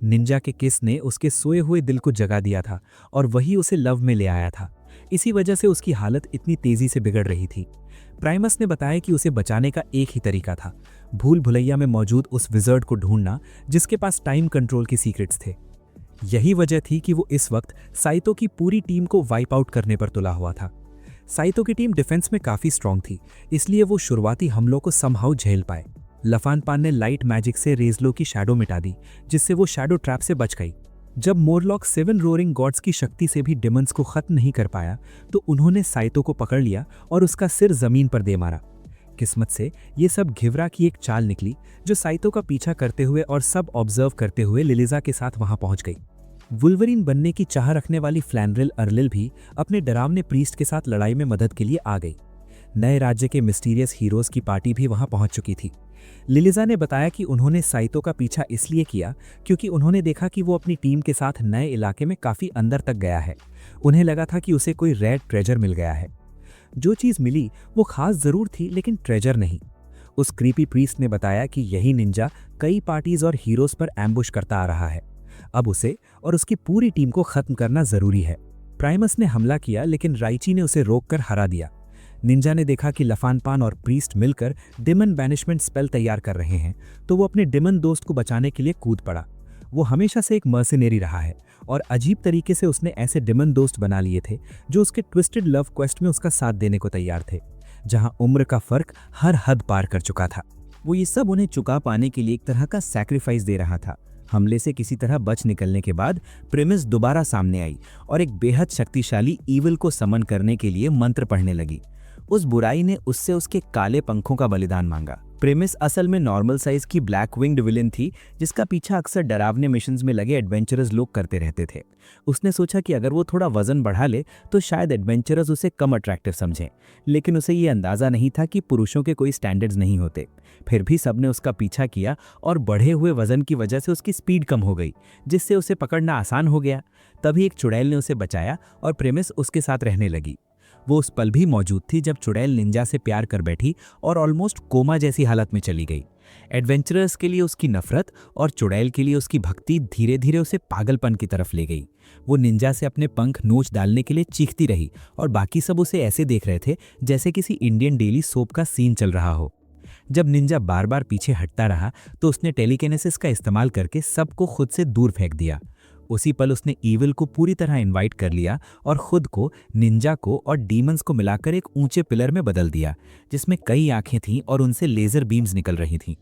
निंजा के किस ने उसके सोए हुए दिल को जगा दिया था और वही उसे लव में ले आया था। इसी वजह से उसकी हालत इतनी तेजी से बिगड़ रही थी। प्राइमस ने बताया कि उसे बचाने का एक ही तरीका था, भूल भुलैया में मौजूद उस विज़र्ड को ढूंढना जिसके पास टाइम कंट्रोल की सीक्रेट्स थे। यही वजह थी कि वो इस वक्त साइतो की पूरी टीम को वाइप आउट करने पर तुला हुआ था। साइतो की टीम डिफेंस में काफ़ी स्ट्रांग थी, इसलिए वो शुरुआती हमलों को समहाउ झेल पाए। लफानपान ने लाइट मैजिक से रेज़लो की शैडो मिटा दी, जिससे वो शैडो ट्रैप से बच गई। जब मोरलॉक 7 रोरिंग गॉड्स की शक्ति से भी डिमंस को खत्म नहीं कर पाया तो उन्होंने साइतो को पकड़ लिया और उसका सिर जमीन पर दे मारा। किस्मत से ये सब घिवरा की एक चाल निकली जो साइतो का पीछा करते हुए और सब ऑब्जर्व करते हुए लिलिजा के साथ वहां पहुंच गई। वुल्वरीन बनने की चाह रखने वाली फ्लैनरिल अर्लिल भी अपने डरावने प्रीस्ट के साथ लड़ाई में मदद के लिए आ गई। नए राज्य के मिस्टीरियस हीरोज की पार्टी भी वहां पहुंच चुकी थी। लिलिजा ने बताया कि उन्होंने साइतो का पीछा इसलिए किया क्योंकि उन्होंने देखा कि वो अपनी टीम के साथ नए इलाके में काफ़ी अंदर तक गया है। उन्हें लगा था कि उसे कोई रेयर ट्रेजर मिल गया है। जो चीज़ मिली वो खास ज़रूर थी, लेकिन ट्रेजर नहीं। उस क्रीपी प्रीस्ट ने बताया कि यही निंजा कई पार्टीज और हीरोज पर एम्बुश करता आ रहा है। अब उसे और उसकी पूरी टीम को ख़त्म करना ज़रूरी है। प्राइमस ने हमला किया, लेकिन राइची ने उसे रोककर हरा दिया। निंजा ने देखा कि लफानपान और प्रीस्ट मिलकर डिमन बैनिशमेंट स्पेल तैयार कर रहे हैं, तो वो अपने डिमन दोस्त को बचाने के लिए कूद पड़ा। वो हमेशा से एक मर्सिनेरी रहा है और अजीब तरीके से उसने ऐसे डिमन दोस्त बना लिए थे जो उसके ट्विस्टेड लव क्वेस्ट में उसका साथ देने को तैयार थे, जहां उम्र का फर्क हर हद पार कर चुका था। वो ये सब उन्हें चुका पाने के लिए एक तरह का सैक्रिफाइस दे रहा था। हमले से किसी तरह बच निकलने के बाद प्रेमिस दोबारा सामने आई और एक बेहद शक्तिशाली ईविल को समन करने के लिए मंत्र पढ़ने लगी। उस बुराई ने उससे उसके काले पंखों का बलिदान मांगा। प्रेमिस असल में नॉर्मल साइज की ब्लैक विंग्ड विलेन थी, जिसका पीछा अक्सर डरावने मिशंस में लगे एडवेंचरस लोग करते रहते थे। उसने सोचा कि अगर वो थोड़ा वजन बढ़ा ले तो शायद एडवेंचरस उसे कम अट्रैक्टिव समझें, लेकिन उसे ये अंदाज़ा नहीं था कि पुरुषों के कोई स्टैंडर्ड्स नहीं होते। फिर भी सबने उसका पीछा किया और बढ़े हुए वजन की वजह से उसकी स्पीड कम हो गई, जिससे उसे पकड़ना आसान हो गया। तभी एक चुड़ैल ने उसे बचाया और प्रेमिस उसके साथ रहने लगी। वो उस पल भी मौजूद थी जब चुड़ैल निंजा से प्यार कर बैठी और ऑलमोस्ट कोमा जैसी हालत में चली गई। एडवेंचरर्स के लिए उसकी नफरत और चुड़ैल के लिए उसकी भक्ति धीरे धीरे उसे पागलपन की तरफ ले गई। वो निंजा से अपने पंख नोच डालने के लिए चीखती रही और बाकी सब उसे ऐसे देख रहे थे जैसे किसी इंडियन डेली सोप का सीन चल रहा हो। जब निंजा बार बार पीछे हटता रहा तो उसने टेलीकिनेसिस का इस्तेमाल करके सबको खुद से दूर फेंक दिया। उसी पल उसने ईविल को पूरी तरह इनवाइट कर लिया और खुद को, निंजा को और डीमंस को मिलाकर एक ऊंचे पिलर में बदल दिया, जिसमें कई आंखें थीं और उनसे लेजर बीम्स निकल रही थीं।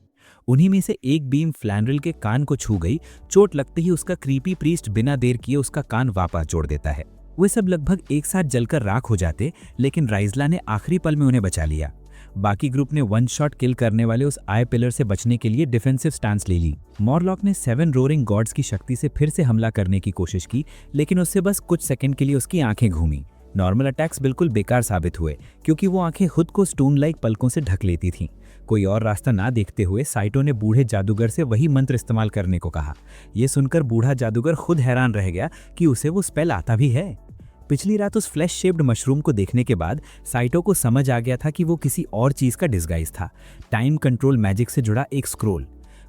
उन्हीं में से एक बीम फ्लैनरल के कान को छू गई। चोट लगते ही उसका क्रीपी प्रीस्ट बिना देर किए उसका कान वापस जोड़ देता है। वे सब लगभग एक साथ जलकर राख हो जाते, लेकिन राइजला ने आखिरी पल में उन्हें बचा लिया। बाकी ग्रुप ने वन शॉट किल करने वाले उस आई पिलर से बचने के लिए डिफेंसिव स्टांस ले ली। मॉरलॉक ने 7 रोरिंग गॉड्स की शक्ति से फिर से हमला करने की कोशिश की, लेकिन उससे बस कुछ सेकंड के लिए उसकी आंखें घूमी। नॉर्मल अटैक्स बिल्कुल बेकार साबित हुए, क्योंकि वो आंखें खुद को स्टोन लाइक पलकों से ढक लेती थीं। कोई और रास्ता ना देखते हुए साइटो ने बूढ़े जादूगर से वही मंत्र इस्तेमाल करने को कहा। यह सुनकर बूढ़ा जादूगर खुद हैरान रह गया कि उसे वो स्पेल आता भी है। पिछली रात उस फ्लैश शेप्ड मशरूम को देखने के बाद साइटो को समझ आ गया था कि वो किसी और चीज का डिस्गाइज था, टाइम कंट्रोल मैजिक से जुड़ा एक स्क्रोल।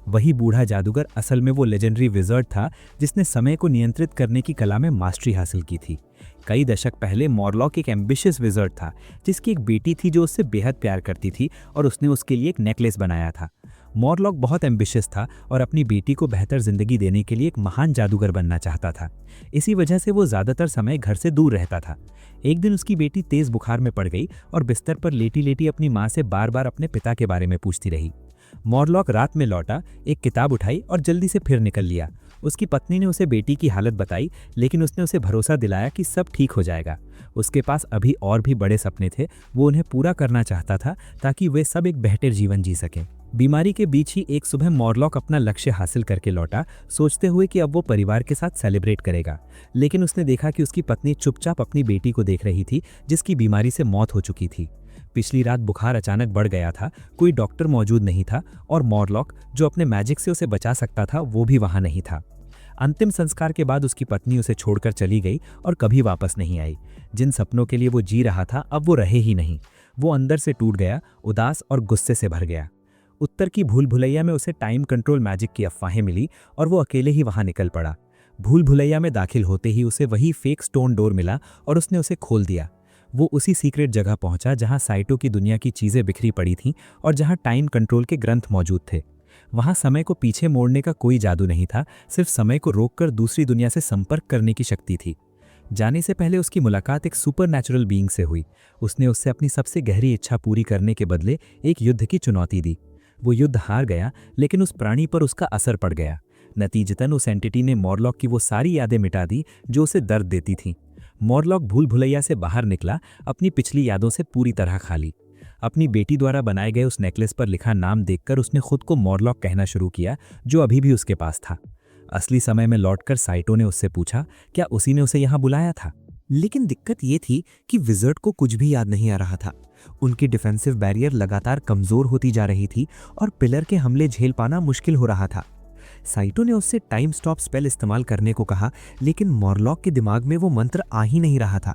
वही बूढ़ा जादूगर असल में वो लेजेंडरी विजर्ड था जिसने समय को नियंत्रित करने की कला में मास्टरी हासिल की थी। कई दशक पहले मॉरलॉक एक एम्बिशियस विजर्ड था जिसकी एक बेटी थी जो उससे बेहद प्यार करती थी और उसने उसके लिए एक नेकलेस बनाया था। मॉरलॉक बहुत एम्बिशियस था और अपनी बेटी को बेहतर जिंदगी देने के लिए एक महान जादूगर बनना चाहता था। इसी वजह से वो ज्यादातर समय घर से दूर रहता था। एक दिन उसकी बेटी तेज बुखार में पड़ गई और बिस्तर पर लेटी लेटी अपनी माँ से बार बार अपने पिता के बारे में पूछती रही। मॉरलॉक रात में लौटा, एक किताब उठाई और जल्दी से फिर निकल लिया। उसकी पत्नी ने उसे बेटी की हालत बताई, लेकिन उसने उसे भरोसा दिलाया कि सब ठीक हो जाएगा। उसके पास अभी और भी बड़े सपने थे, वो उन्हें पूरा करना चाहता था ताकि वे सब एक बेहतर जीवन जी सकें। बीमारी के बीच ही एक सुबह मॉरलॉक अपना लक्ष्य हासिल करके लौटा, सोचते हुए कि अब वो परिवार के साथ सेलिब्रेट करेगा। लेकिन उसने देखा कि उसकी पत्नी चुपचाप अपनी बेटी को देख रही थी जिसकी बीमारी से मौत हो चुकी थी। पिछली रात बुखार अचानक बढ़ गया था, कोई डॉक्टर मौजूद नहीं था और मॉरलॉक, जो अपने मैजिक से उसे बचा सकता था, वो भी वहां नहीं था। अंतिम संस्कार के बाद उसकी पत्नी उसे छोड़कर चली गई और कभी वापस नहीं आई। जिन सपनों के लिए वो जी रहा था अब वो रहे ही नहीं। वो अंदर से टूट गया, उदास और गुस्से से भर गया। उत्तर की भूल भुलैया में उसे टाइम कंट्रोल मैजिक की अफवाहें मिली और वो अकेले ही वहां निकल पड़ा। भूल भुलैया में दाखिल होते ही उसे वही फेक स्टोन डोर मिला और उसने उसे खोल दिया। वो उसी सीक्रेट जगह पहुंचा जहां साइटो की दुनिया की चीजें बिखरी पड़ी थीं और जहां टाइम कंट्रोल के ग्रंथ मौजूद थे। वहां समय को पीछे मोड़ने का कोई जादू नहीं था, सिर्फ समय को रोककर दूसरी दुनिया से संपर्क करने की शक्ति थी। जाने से पहले उसकी मुलाकात एक सुपरनैचुरल बीइंग से हुई। उसने उससे अपनी सबसे गहरी इच्छा पूरी करने के बदले एक युद्ध की चुनौती दी। वो युद्ध हार गया, लेकिन उस प्राणी पर उसका असर पड़ गया। नतीजतन उस एंटिटी ने मॉरलॉक की वो सारी यादें मिटा दी जो उसे दर्द देती थीं। मॉरलॉक भूल भुलैया से बाहर निकला, अपनी पिछली यादों से पूरी तरह खाली। अपनी बेटी द्वारा बनाए गए उस नेकलेस पर लिखा नाम देखकर उसने खुद को मॉरलॉक कहना शुरू किया, जो अभी भी उसके पास था। असली समय में लौटकर साइटो ने उससे पूछा क्या उसी ने उसे यहाँ बुलाया था। लेकिन दिक्कत ये थी कि विजर्ड को कुछ भी याद नहीं आ रहा था। उनकी डिफेंसिव बैरियर लगातार कमजोर होती जा रही थी और पिलर के हमले झेल पाना मुश्किल हो रहा था। साइटो ने उससे टाइम स्टॉप स्पेल इस्तेमाल करने को कहा, लेकिन मॉरलॉक के दिमाग में वो मंत्र आ ही नहीं रहा था।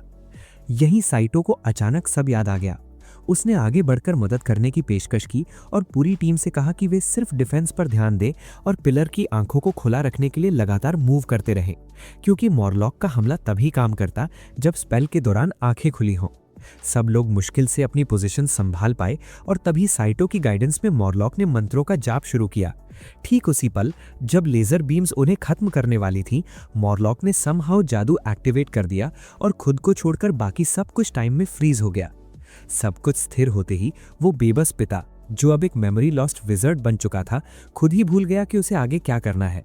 यहीं साइटो को अचानक सब याद आ गया। उसने आगे बढ़कर मदद करने की पेशकश की और पूरी टीम से कहा कि वे सिर्फ डिफेंस पर ध्यान दें और पिलर की आंखों को खुला रखने के लिए लगातार मूव करते रहें, क्योंकि मॉरलॉक का हमला तभी काम करता जब स्पेल के दौरान आंखें खुली हों। सब लोग मुश्किल से अपनी पोजीशन संभाल पाए और तभी साइटो की गाइडेंस में मॉरलॉक ने मंत्रों का जाप शुरू किया। ठीक उसी पल जब लेजर बीम्स उन्हें खत्म करने वाली थीं, मॉरलॉक ने समहाउ जादू एक्टिवेट कर दिया और खुद को छोड़कर बाकी सब कुछ टाइम में फ्रीज हो गया। सब कुछ स्थिर होते ही वो बेबस पिता, जो अब एक मेमोरी लॉस्ट विजर्ड बन चुका था, खुद ही भूल गया कि उसे आगे क्या करना है।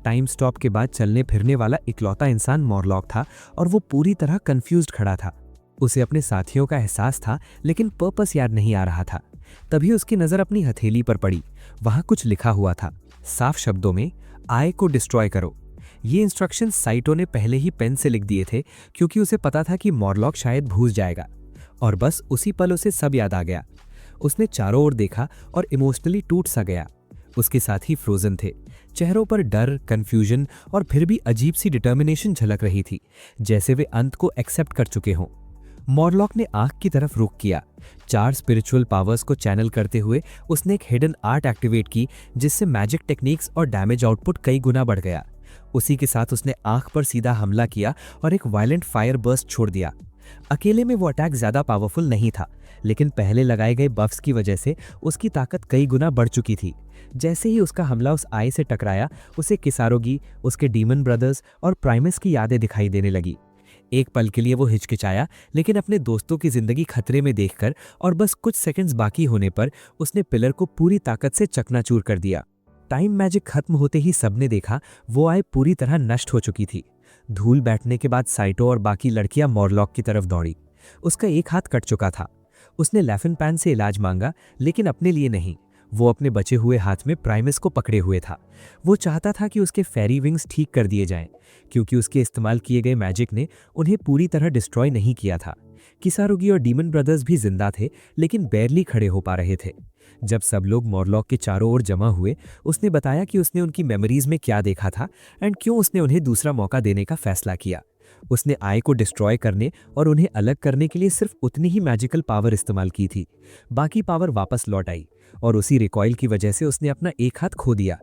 टाइम स्टॉप के बाद चलने फिरने वाला इकलौता इंसान मॉरलॉक था और वो पूरी तरह कंफ्यूज्ड खड़ा था। उसे अपने साथियों का एहसास था, लेकिन पर्पस याद नहीं आ रहा था। तभी उसकी नज़र अपनी हथेली पर पड़ी। वहां कुछ लिखा हुआ था, साफ शब्दों में, आई को डिस्ट्रॉय करो। ये इंस्ट्रक्शन साइटो ने पहले ही पेन से लिख दिए थे, क्योंकि उसे पता था कि मॉरलॉक शायद भूल जाएगा। और बस उसी पल उसे सब याद आ गया। उसने चारों ओर देखा और इमोशनली टूट सा गया। उसके साथी फ्रोजन थे। चेहरों पर डर, कंफ्यूजन और फिर भी अजीब सी डिटर्मिनेशन झलक रही थी, जैसे वे अंत को एक्सेप्ट कर चुके हों। मॉरलॉक ने आंख की तरफ रुख किया। 4 स्पिरिचुअल पावर्स को चैनल करते हुए उसने एक हिडन आर्ट एक्टिवेट की, जिससे मैजिक टेक्निक्स और डैमेज आउटपुट कई गुना बढ़ गया। उसी के साथ उसने आंख पर सीधा हमला किया और एक वायलेंट फायर बर्स्ट छोड़ दिया। अकेले में वो अटैक ज्यादा पावरफुल नहीं था, लेकिन पहले लगाए गए बफ्स की वजह से उसकी ताकत कई गुना बढ़ चुकी थी। जैसे ही उसका हमला उस आई से टकराया, उसे किसारोगी, उसके डीमन ब्रदर्स और प्राइमस की यादें दिखाई देने लगी। एक पल के लिए वो हिचकिचाया, लेकिन अपने दोस्तों की जिंदगी खतरे में देखकर और बस कुछ सेकंड्स बाकी होने पर उसने पिलर को पूरी ताकत से चकनाचूर कर दिया। टाइम मैजिक खत्म होते ही सबने देखा, वो आई पूरी तरह नष्ट हो चुकी थी। धूल बैठने के बाद साइटो और बाकी लड़कियां मॉरलॉक की तरफ दौड़ी। उसका एक हाथ कट चुका था। उसने लैफिन पैन से इलाज मांगा, लेकिन अपने लिए नहीं। वो अपने बचे हुए हाथ में प्राइमस को पकड़े हुए था। वो चाहता था कि उसके फेरी विंग्स ठीक कर दिए जाएं, क्योंकि उसके इस्तेमाल किए गए मैजिक ने उन्हें पूरी तरह डिस्ट्रॉय नहीं किया था। किसारुगी और डीमन ब्रदर्स भी जिंदा थे, लेकिन बैरली खड़े हो पा रहे थे। जब सब लोग मॉरलॉक के चारों ओर जमा हुए, उसने बताया कि उसने उनकी मेमोरीज में क्या देखा था एंड क्यों उसने उन्हें दूसरा मौका देने का फैसला किया। उसने आई को डिस्ट्रॉय करने और उन्हें अलग करने के लिए सिर्फ उतनी ही मैजिकल पावर इस्तेमाल की थी। बाकी पावर वापस लौट आई और उसी रिकॉइल की वजह से उसने अपना एक हाथ खो दिया।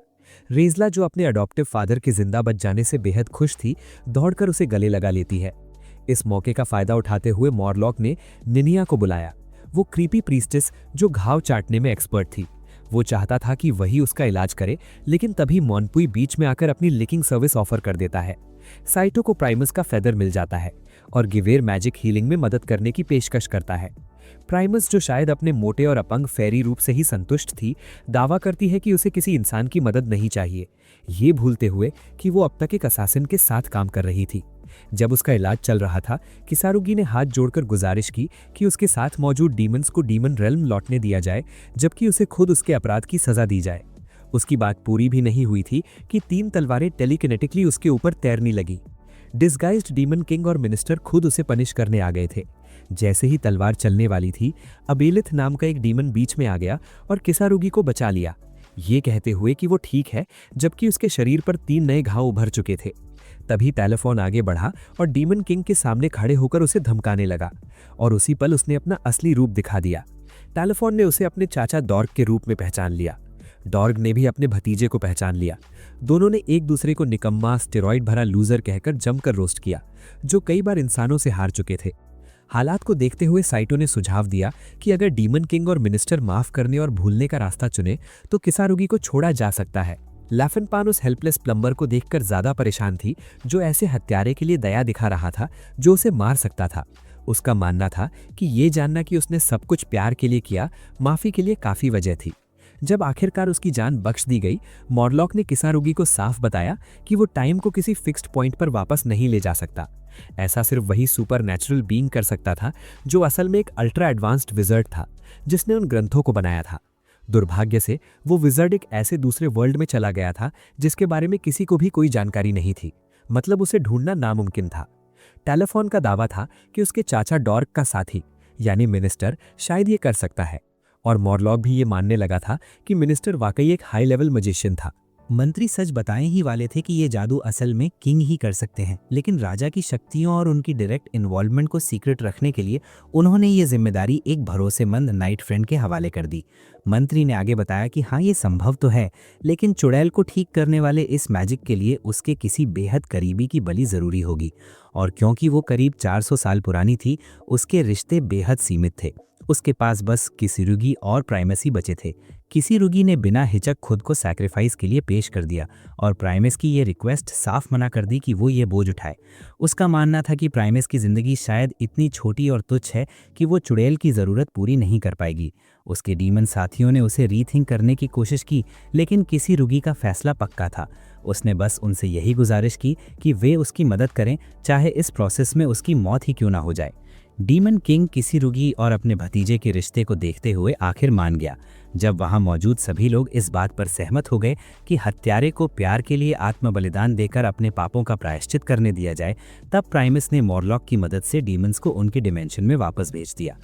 रेजला, जो अपने अडॉप्टिव फादर के जिंदा बच जाने से बेहद खुश थी, दौड़कर उसे गले लगा लेती है। इस मौके का फायदा उठाते हुए मॉरलॉक ने निनिया को बुलाया। वो क्रीपी प्रीस्टेस जो घाव चाटने में एक्सपर्ट थी। वो चाहता था कि वही उसका इलाज करे, लेकिन तभी मॉनपुई बीच में आकर अपनी लिकिंग सर्विस ऑफर कर देता है। साइटो को प्राइमस का फेदर मिल जाता है और गिवेर मैजिक हीलिंग में मदद करने की पेशकश करता है। प्राइमस, जो शायद अपने मोटे और अपंग फेरी रूप से ही संतुष्ट थी, दावा करती है कि उसे किसी इंसान की मदद नहीं चाहिए, ये भूलते हुए कि वो अब तक एक असासिन के साथ काम कर रही थी। जब उसका इलाज चल रहा था, किसारुगी ने हाथ जोड़कर गुजारिश की कि उसके साथ मौजूद डीमंस को डीमन रेल्म लौटने दिया जाए, जबकि उसे खुद उसके अपराध की सजा दी जाए। उसकी बात पूरी भी नहीं हुई थी कि 3 तलवारें टेलीकिनेटिकली उसके ऊपर तैरने लगी। डिस्गाइज्ड डीमन किंग और मिनिस्टर खुद उसे पनिश करने आ गए थे। जैसे ही तलवार चलने वाली थी, अबेलिथ नाम का एक डीमन बीच में आ गया और किसारुगी को बचा लिया, ये कहते हुए कि वो ठीक है, जबकि उसके शरीर पर 3 नए घाव उभर चुके थे। तभी टेलीफोन आगे बढ़ा और डीमन किंग के सामने खड़े होकर उसे धमकाने लगा, और उसी पल उसने अपना असली रूप दिखा दिया। टेलीफोन ने उसे अपने चाचा डॉर्ग के रूप में पहचान लिया। डॉर्ग ने भी अपने भतीजे को पहचान लिया। दोनों ने एक दूसरे को निकम्मा, स्टेरॉइड भरा लूजर कहकर जमकर रोस्ट किया, जो कई बार इंसानों से हार चुके थे। हालात को देखते हुए साइटो ने सुझाव दिया कि अगर डीमन किंग और मिनिस्टर माफ करने और भूलने का रास्ता चुने तो किसारुगी को छोड़ा जा सकता है। लैफिनपान उस हेल्पलेस प्लम्बर को देखकर ज्यादा परेशान थी, जो ऐसे हत्यारे के लिए दया दिखा रहा था जो उसे मार सकता था। उसका मानना था कि ये जानना कि उसने सब कुछ प्यार के लिए किया, माफी के लिए काफी वजह थी। जब आखिरकार उसकी जान बख्श दी गई, मॉरलॉक ने किसारुगी को साफ बताया कि वो टाइम को किसी फिक्स्ड पॉइंट पर वापस नहीं ले जा सकता। ऐसा सिर्फ वही सुपर नेचुरल बीइंग कर सकता था, जो असल में एक अल्ट्रा एडवांस्ड विजर्ड था, जिसने उन ग्रंथों को बनाया था। दुर्भाग्य से वो विजर्ड एक ऐसे दूसरे वर्ल्ड में चला गया था जिसके बारे में किसी को भी कोई जानकारी नहीं थी, मतलब उसे ढूंढना नामुमकिन था। टेलीफोन का दावा था कि उसके चाचा डॉर्ग का साथी यानी मिनिस्टर शायद ये कर सकता है, और मॉरलॉक भी ये मानने लगा था कि मिनिस्टर वाकई एक हाई लेवल मजिशियन था। मंत्री सच बताने ही वाले थे कि ये जादू असल में किंग ही कर सकते हैं, लेकिन राजा की शक्तियों और उनकी डायरेक्ट इन्वॉल्वमेंट को सीक्रेट रखने के लिए उन्होंने ये जिम्मेदारी एक भरोसेमंद नाइट फ्रेंड के हवाले कर दी। मंत्री ने आगे बताया कि हाँ, ये संभव तो है, लेकिन चुड़ैल को ठीक करने वाले इस मैजिक के लिए उसके किसी बेहद करीबी की बलि जरूरी होगी, और क्योंकि वो करीब 400 साल पुरानी थी, उसके रिश्ते बेहद सीमित थे। उसके पास बस किसारुगी और प्राइमस ही बचे थे। किसारुगी ने बिना हिचक खुद को सैक्रिफाइस के लिए पेश कर दिया और प्राइमस की ये रिक्वेस्ट साफ मना कर दी कि वो ये बोझ उठाए। उसका मानना था कि प्राइमस की ज़िंदगी शायद इतनी छोटी और तुच्छ है कि वो चुड़ैल की ज़रूरत पूरी नहीं कर पाएगी। उसके डीमन साथियों ने उसे रीथिंक करने की कोशिश की, लेकिन किसारुगी का फैसला पक्का था। उसने बस उनसे यही गुजारिश की कि वे उसकी मदद करें, चाहे इस प्रोसेस में उसकी मौत ही क्यों ना हो जाए। डीमन किंग किसीरुगी और अपने भतीजे के रिश्ते को देखते हुए आखिर मान गया। जब वहां मौजूद सभी लोग इस बात पर सहमत हो गए कि हत्यारे को प्यार के लिए आत्म बलिदान देकर अपने पापों का प्रायश्चित करने दिया जाए, तब प्राइमस ने मॉरलॉक की मदद से डीमंस को उनके डिमेंशन में वापस भेज दिया।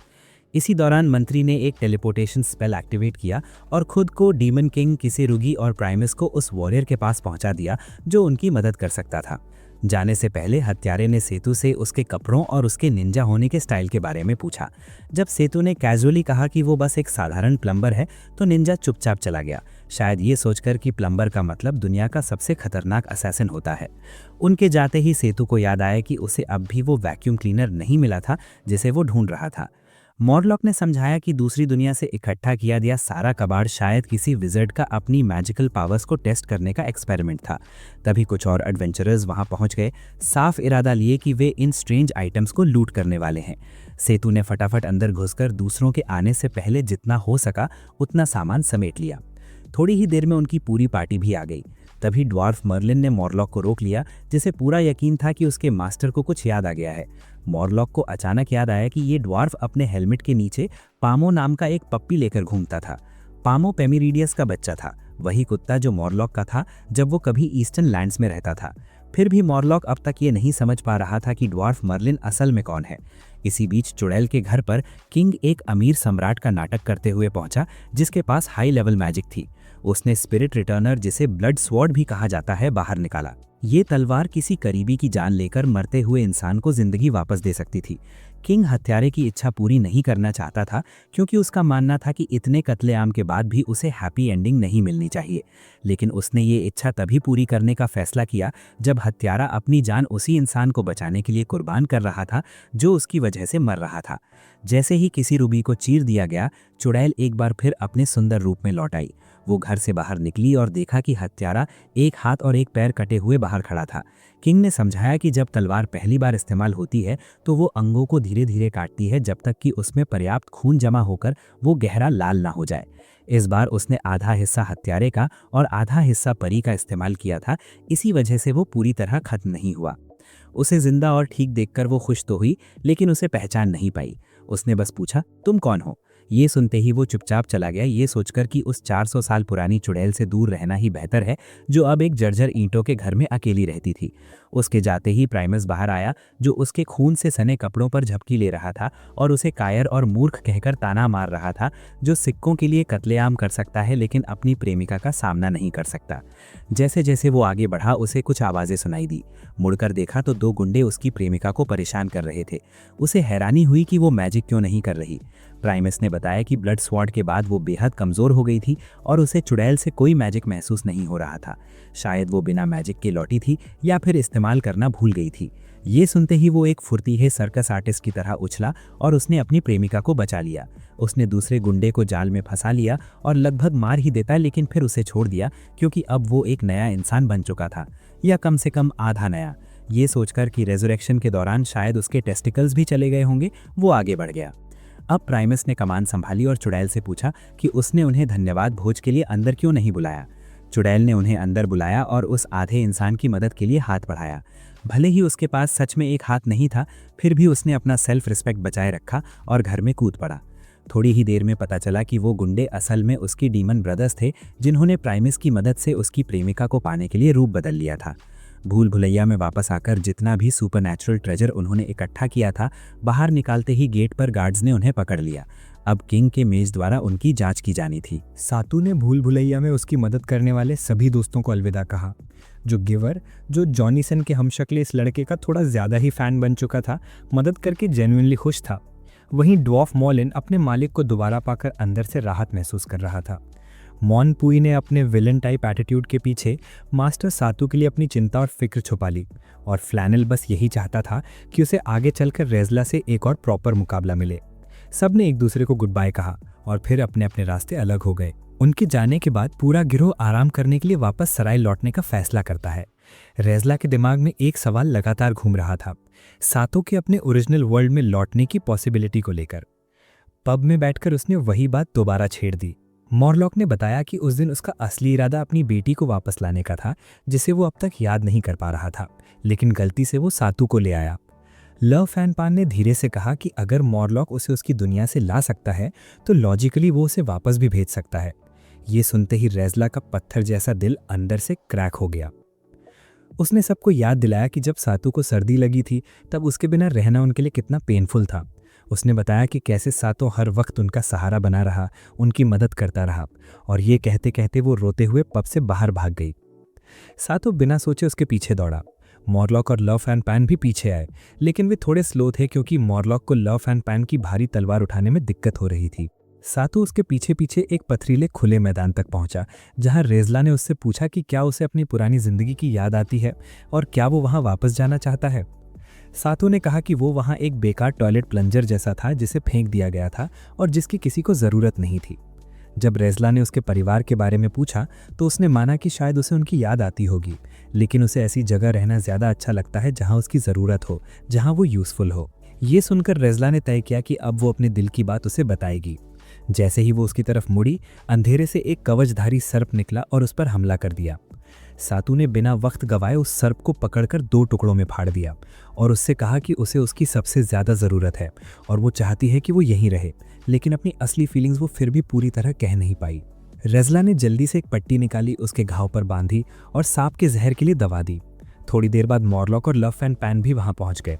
इसी दौरान मंत्री ने एक टेलीपोर्टेशन स्पेल एक्टिवेट किया और खुद को डीमन किंग किसेरुगी और प्राइमस को उस वॉरियर के पास पहुंचा दिया जो उनकी मदद कर सकता था। जाने से पहले हत्यारे ने सेतु से उसके कपड़ों और उसके निंजा होने के स्टाइल के बारे में पूछा। जब सेतु ने कैजुअली कहा कि वो बस एक साधारण प्लम्बर है, तो निंजा चुपचाप चला गया, शायद ये सोचकर कि प्लम्बर का मतलब दुनिया का सबसे खतरनाक असैसिन होता है। उनके जाते ही सेतु को याद आया कि उसे अब भी वो वैक्यूम क्लीनर नहीं मिला था जिसे वो ढूंढ रहा था। मॉरलॉक ने समझाया कि दूसरी दुनिया से इकट्ठा किया गया सारा कबाड़ शायद किसी विज़र्ड का अपनी मैजिकल पावर्स को टेस्ट करने का एक्सपेरिमेंट था। तभी कुछ और एडवेंचरर्स वहां पहुंच गए, साफ इरादा लिए कि वे इन स्ट्रेंज आइटम्स को लूट करने वाले हैं। सेतु ने फटाफट अंदर घुसकर दूसरों के आने से पहले जितना हो सका उतना सामान समेट लिया। थोड़ी ही देर में उनकी पूरी पार्टी भी आ गई। तभी ड्वार्फ मर्लिन ने मॉरलॉक को रोक लिया, जिसे पूरा यकीन था कि उसके मास्टर को कुछ याद आ गया है। मॉरलॉक को अचानक याद आया कि ये ड्वार्फ अपने हेलमेट के नीचे पामो नाम का एक पप्पी लेकर घूमता था। पामो पेमिरीडियस का बच्चा था, वही कुत्ता जो मॉरलॉक का था जब वो कभी ईस्टर्न लैंड्स में रहता था। फिर भी मॉरलॉक अब तक ये नहीं समझ पा रहा था कि ड्वार्फ मर्लिन असल में कौन है। इसी बीच चुड़ैल के घर पर किंग एक अमीर सम्राट का नाटक करते हुए पहुंचा, जिसके पास हाई लेवल मैजिक थी। उसने स्पिरिट रिटर्नर, जिसे ब्लड स्वॉर्ड भी कहा जाता है, बाहर निकाला। ये तलवार किसी करीबी की जान लेकर मरते हुए इंसान को जिंदगी वापस दे सकती थी। किंग हत्यारे की इच्छा पूरी नहीं करना चाहता था, क्योंकि उसका मानना था कि इतने कत्लेआम के बाद भी उसे हैप्पी एंडिंग नहीं मिलनी चाहिए। लेकिन उसने ये इच्छा तभी पूरी करने का फैसला किया जब हत्यारा अपनी जान उसी इंसान को बचाने के लिए कुर्बान कर रहा था जो उसकी वजह से मर रहा था। जैसे ही किसी रूबी को चीर दिया गया, चुड़ैल एक बार फिर अपने सुंदर रूप में लौट आई। वो घर से बाहर निकली और देखा कि हत्यारा एक हाथ और एक पैर कटे हुए बाहर खड़ा था। किंग ने समझाया कि जब तलवार पहली बार इस्तेमाल होती है तो वो अंगों को धीरे धीरे काटती है जब तक कि उसमें पर्याप्त खून जमा होकर वो गहरा लाल ना हो जाए। इस बार उसने आधा हिस्सा हत्यारे का और आधा हिस्सा परी का इस्तेमाल किया था, इसी वजह से वो पूरी तरह खत्म नहीं हुआ। उसे जिंदा और ठीक देखकर वो खुश तो हुई, लेकिन उसे पहचान नहीं पाई। उसने बस पूछा, तुम कौन हो? ये सुनते ही वो चुपचाप चला गया, ये सोचकर कि उस 400 साल पुरानी चुड़ैल से दूर रहना ही बेहतर है, जो अब एक जर्जर ईंटों के घर में अकेली रहती थी। उसके जाते ही प्राइमस बाहर आया, जो उसके खून से सने कपड़ों पर झपकी ले रहा था और उसे कायर और मूर्ख कहकर ताना मार रहा था, जो सिक्कों के लिए कत्लेआम कर सकता है लेकिन अपनी प्रेमिका का सामना नहीं कर सकता। जैसे जैसे वो आगे बढ़ा, उसे कुछ आवाज़ें सुनाई दी। मुड़कर देखा तो 2 गुंडे उसकी प्रेमिका को परेशान कर रहे थे। उसे हैरानी हुई कि वो मैजिक क्यों नहीं कर रही। प्राइमस ने बताया कि ब्लड स्वॉर्ड के बाद वो बेहद कमज़ोर हो गई थी और उसे चुड़ैल से कोई मैजिक महसूस नहीं हो रहा था। शायद वो बिना मैजिक के लौटी थी या फिर इस्तेमाल करना भूल गई थी। ये सुनते ही वो एक फुर्तीले सर्कस आर्टिस्ट की तरह उछला और उसने अपनी प्रेमिका को बचा लिया। उसने दूसरे गुंडे को जाल में फंसा लिया और लगभग मार ही देता, लेकिन फिर उसे छोड़ दिया क्योंकि अब वो एक नया इंसान बन चुका था, या कम से कम आधा नया। ये सोचकर कि रेजरेक्शन के दौरान शायद उसके टेस्टिकल्स भी चले गए होंगे, वो आगे बढ़ गया। अब प्राइमस ने कमान संभाली और चुड़ैल से पूछा कि उसने उन्हें धन्यवाद भोज के लिए अंदर क्यों नहीं बुलाया। चुड़ैल ने उन्हें अंदर बुलाया और उस आधे इंसान की मदद के लिए हाथ बढ़ाया। भले ही उसके पास सच में एक हाथ नहीं था, फिर भी उसने अपना सेल्फ रिस्पेक्ट बचाए रखा और घर में कूद पड़ा। थोड़ी ही देर में पता चला कि वो गुंडे असल में उसकी डीमन ब्रदर्स थे, जिन्होंने प्राइमस की मदद से उसकी प्रेमिका को पाने के लिए रूप बदल लिया था। भूल भुलैया में वापस आकर जितना भी सुपरनैचुरल ट्रेजर उन्होंने इकट्ठा किया था, बाहर निकालते ही गेट पर गार्ड्स ने उन्हें पकड़ लिया। अब किंग के मेज द्वारा उनकी जांच की जानी थी। सातू ने भूल भुलैया में उसकी मदद करने वाले सभी दोस्तों को अलविदा कहा। जो गिवर, जो जॉनीसन के हमशक्ले इस लड़के का थोड़ा ज़्यादा ही फ़ैन बन चुका था, मदद करके जेन्युइनली खुश था। वहीं ड्वार्फ मॉलिन अपने मालिक को दोबारा पाकर अंदर से राहत महसूस कर रहा था। मॉन पुई ने अपने विलन टाइप एटीट्यूड के पीछे मास्टर सातू के लिए अपनी चिंता और फिक्र छुपा ली, और फ्लैनल बस यही चाहता था कि उसे आगे चलकर रेजला से एक और प्रॉपर मुकाबला मिले। सब ने एक दूसरे को गुड बाय कहा और फिर अपने अपने रास्ते अलग हो गए। उनके जाने के बाद पूरा गिरोह आराम करने के लिए वापस सराय लौटने का फैसला करता है। रेजला के दिमाग में एक सवाल लगातार घूम रहा था, सातों के अपने ओरिजिनल वर्ल्ड में लौटने की पॉसिबिलिटी को लेकर। पब में बैठकर उसने वही बात दोबारा छेड़ दी। मॉरलॉक ने बताया कि उस दिन उसका असली इरादा अपनी बेटी को वापस लाने का था, जिसे वो अब तक याद नहीं कर पा रहा था, लेकिन गलती से वो सातू को ले आया। लव फैनपान ने धीरे से कहा कि अगर मॉरलॉक उसे उसकी दुनिया से ला सकता है तो लॉजिकली वो उसे वापस भी भेज सकता है। ये सुनते ही रेज़ला का पत्थर जैसा दिल अंदर से क्रैक हो गया। उसने सबको याद दिलाया कि जब सातू को सर्दी लगी थी तब उसके बिना रहना उनके लिए कितना पेनफुल था। उसने बताया कि कैसे सातो हर वक्त उनका सहारा बना रहा, उनकी मदद करता रहा, और ये कहते कहते वो रोते हुए पब से बाहर भाग गई। सातो बिना सोचे उसके पीछे दौड़ा। मॉरलॉक और लव फैनपान भी पीछे आए, लेकिन वे थोड़े स्लो थे क्योंकि मॉरलॉक को लव फैनपान की भारी तलवार उठाने में दिक्कत हो रही थी। सातो उसके पीछे पीछे एक पथरीले खुले मैदान तक पहुंचा, जहां रेज़ला ने उससे पूछा कि क्या उसे अपनी पुरानी जिंदगी की याद आती है और क्या वो वहां वापस जाना चाहता है। सातो ने कहा कि वो वहां एक बेकार टॉयलेट प्लंजर जैसा था जिसे फेंक दिया गया था और जिसकी किसी को ज़रूरत नहीं थी। जब रेज़ला ने उसके परिवार के बारे में पूछा तो उसने माना कि शायद उसे उनकी याद आती होगी, लेकिन उसे ऐसी जगह रहना ज़्यादा अच्छा लगता है जहां उसकी ज़रूरत हो, जहां वो यूज़फुल हो। ये सुनकर रेज़ला ने तय किया कि अब वो अपने दिल की बात उसे बताएगी। जैसे ही वो उसकी तरफ मुड़ी, अंधेरे से एक कवचधारी सर्प निकला और उस पर हमला कर दिया। सातू ने बिना वक्त गवाए उस सर्प को पकड़कर 2 टुकड़ों में फाड़ दिया और उससे कहा कि उसे उसकी सबसे ज़्यादा ज़रूरत है और वो चाहती है कि वो यहीं रहे, लेकिन अपनी असली फीलिंग्स वो फिर भी पूरी तरह कह नहीं पाई। रेज़ला ने जल्दी से एक पट्टी निकाली, उसके घाव पर बांधी और सांप के जहर के लिए दवा दी। थोड़ी देर बाद मॉरलॉक और लव फैनपान भी वहां पहुंच गए।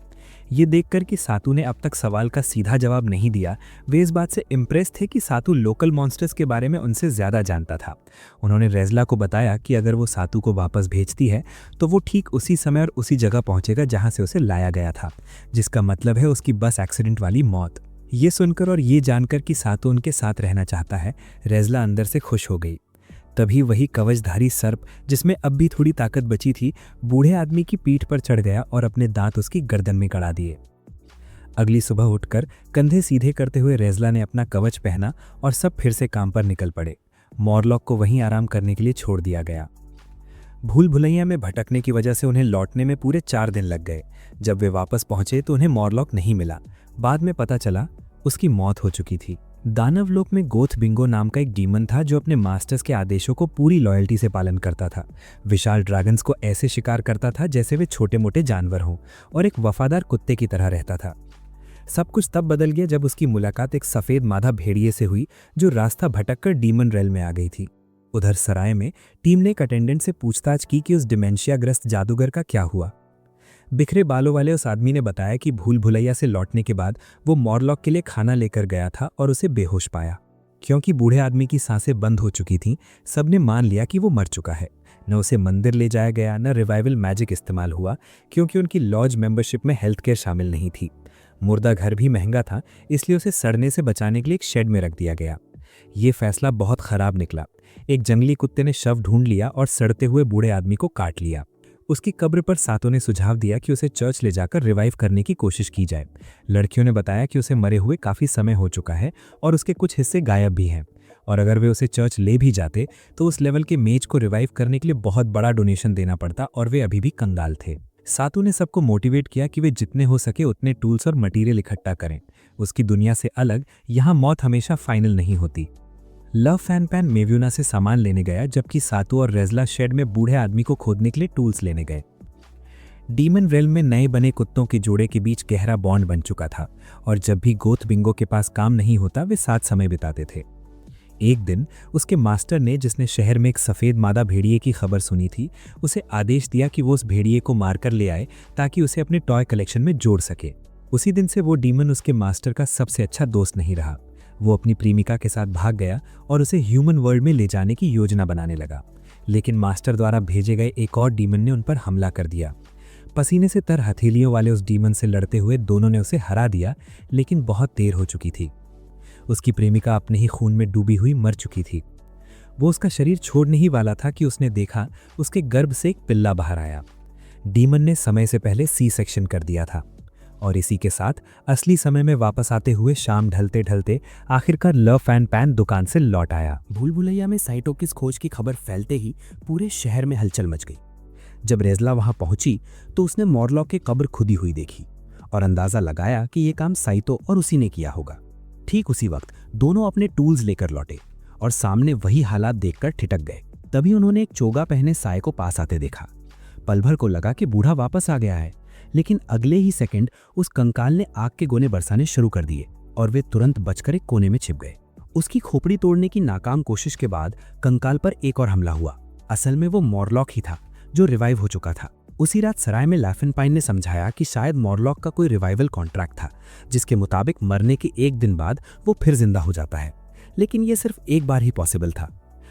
ये देखकर कि सातू ने अब तक सवाल का सीधा जवाब नहीं दिया, वे इस बात से इम्प्रेस थे कि सातू लोकल मॉन्स्टर्स के बारे में उनसे ज़्यादा जानता था। उन्होंने रेज़ला को बताया कि अगर वो सातू को वापस भेजती है तो वो ठीक उसी समय और उसी जगह पहुंचेगा जहां से उसे लाया गया था, जिसका मतलब है उसकी बस एक्सीडेंट वाली मौत। ये सुनकर और ये जानकर कि सातू उनके साथ रहना चाहता है, रेज़ला अंदर से खुश हो गई। तभी वही कवचधारी सर्प, जिसमें अब भी थोड़ी ताकत बची थी, बूढ़े आदमी की पीठ पर चढ़ गया और अपने दांत उसकी गर्दन में गड़ा दिए। अगली सुबह उठकर कंधे सीधे करते हुए रेज़ला ने अपना कवच पहना और सब फिर से काम पर निकल पड़े। मॉरलॉक को वहीं आराम करने के लिए छोड़ दिया गया। भूल भुलैया में भटकने की वजह से उन्हें लौटने में पूरे 4 दिन लग गए। जब वे वापस पहुंचे तो उन्हें मॉरलॉक नहीं मिला। बाद में पता चला उसकी मौत हो चुकी थी। दानव लोक में गोथ बिंगो नाम का एक डीमन था जो अपने मास्टर्स के आदेशों को पूरी लॉयल्टी से पालन करता था। विशाल ड्रैगन्स को ऐसे शिकार करता था जैसे वे छोटे मोटे जानवर हों और एक वफादार कुत्ते की तरह रहता था। सब कुछ तब बदल गया जब उसकी मुलाकात एक सफ़ेद मादा भेड़िए से हुई जो रास्ता भटककर डीमन रेल में आ गई थी। उधर सराय में टीम ने एक अटेंडेंट से पूछताछ की कि उस डिमेंशियाग्रस्त जादूगर का क्या हुआ। बिखरे बालों वाले उस आदमी ने बताया कि भूल भुलैया से लौटने के बाद वो मॉरलॉक के लिए खाना लेकर गया था और उसे बेहोश पाया। क्योंकि बूढ़े आदमी की सांसें बंद हो चुकी थीं, सबने मान लिया कि वो मर चुका है। न उसे मंदिर ले जाया गया, न रिवाइवल मैजिक इस्तेमाल हुआ, क्योंकि उनकी लॉज मेंबरशिप में हेल्थ केयर शामिल नहीं थी। मुर्दा घर भी महंगा था, इसलिए उसे सड़ने से बचाने के लिए एक शेड में रख दिया गया। ये फैसला बहुत खराब निकला। एक जंगली कुत्ते ने शव ढूंढ लिया और सड़ते हुए बूढ़े आदमी को काट लिया। उसकी कब्र पर सातों ने सुझाव दिया कि उसे चर्च ले जाकर रिवाइव करने की कोशिश की जाए। लड़कियों ने बताया कि उसे मरे हुए काफ़ी समय हो चुका है और उसके कुछ हिस्से गायब भी हैं, और अगर वे उसे चर्च ले भी जाते तो उस लेवल के मेज को रिवाइव करने के लिए बहुत बड़ा डोनेशन देना पड़ता और वे अभी भी कंगाल थे। सातू ने सबको मोटिवेट किया कि वे जितने हो सके उतने टूल्स और मटीरियल इकट्ठा करें। उसकी दुनिया से अलग यहाँ मौत हमेशा फाइनल नहीं होती। लव फैनपान मेव्यूना से सामान लेने गया, जबकि सातू और रेज़ला शेड में बूढ़े आदमी को खोदने के लिए टूल्स लेने गए। डीमन रेल में नए बने कुत्तों के जोड़े के बीच गहरा बॉन्ड बन चुका था और जब भी गोथ बिंगो के पास काम नहीं होता वे साथ समय बिताते थे। एक दिन उसके मास्टर ने, जिसने शहर में एक सफ़ेद मादा भेड़िए की खबर सुनी थी, उसे आदेश दिया कि वो उस भेड़िए को मारकर ले आए ताकि उसे अपने टॉय कलेक्शन में जोड़ सके। उसी दिन से वो डीमन उसके मास्टर का सबसे अच्छा दोस्त नहीं रहा। वो अपनी प्रेमिका के साथ भाग गया और उसे ह्यूमन वर्ल्ड में ले जाने की योजना बनाने लगा, लेकिन मास्टर द्वारा भेजे गए एक और डीमन ने उन पर हमला कर दिया। पसीने से तर हथेलियों वाले उस डीमन से लड़ते हुए दोनों ने उसे हरा दिया, लेकिन बहुत देर हो चुकी थी। उसकी प्रेमिका अपने ही खून में डूबी हुई मर चुकी थी। वो उसका शरीर छोड़ने ही वाला था कि उसने देखा उसके गर्भ से एक पिल्ला बाहर आया। डीमन ने समय से पहले सी सेक्शन कर दिया था और इसी के साथ असली समय में वापस आते हुए शाम ढलते ढलते आखिरकार लव फैनपान दुकान से लौट आया। भूल भुलैया में साइटो की खोज की खबर फैलते ही पूरे शहर में हलचल मच गई। जब रेज़ला वहां पहुंची तो उसने मॉरलॉक की कब्र खुदी हुई देखी और अंदाजा लगाया कि यह काम साइतो और उसी ने किया होगा। ठीक उसी वक्त दोनों अपने टूल्स लेकर लौटे और सामने वही हालात देखकर ठिठक गए। तभी उन्होंने एक चोगा पहने साय को पास आते देखा। पल भर को लगा कि बूढ़ा वापस आ गया है, लेकिन अगले ही सेकंड उस कंकाल ने आग के गोले बरसाने शुरू कर दिए और वे तुरंत बचकर एक कोने में छिप गए। उसकी खोपड़ी तोड़ने की नाकाम कोशिश के बाद कंकाल पर एक और हमला हुआ। असल में वो मॉरलॉक ही था जो रिवाइव हो चुका था। उसी रात सराय में लाफेनपाइन ने समझाया कि शायद मॉरलॉक का कोई रिवाइवल कॉन्ट्रैक्ट था, जिसके मुताबिक मरने के एक दिन बाद वो फिर जिंदा हो जाता है। लेकिन ये सिर्फ एक बार ही पॉसिबल था।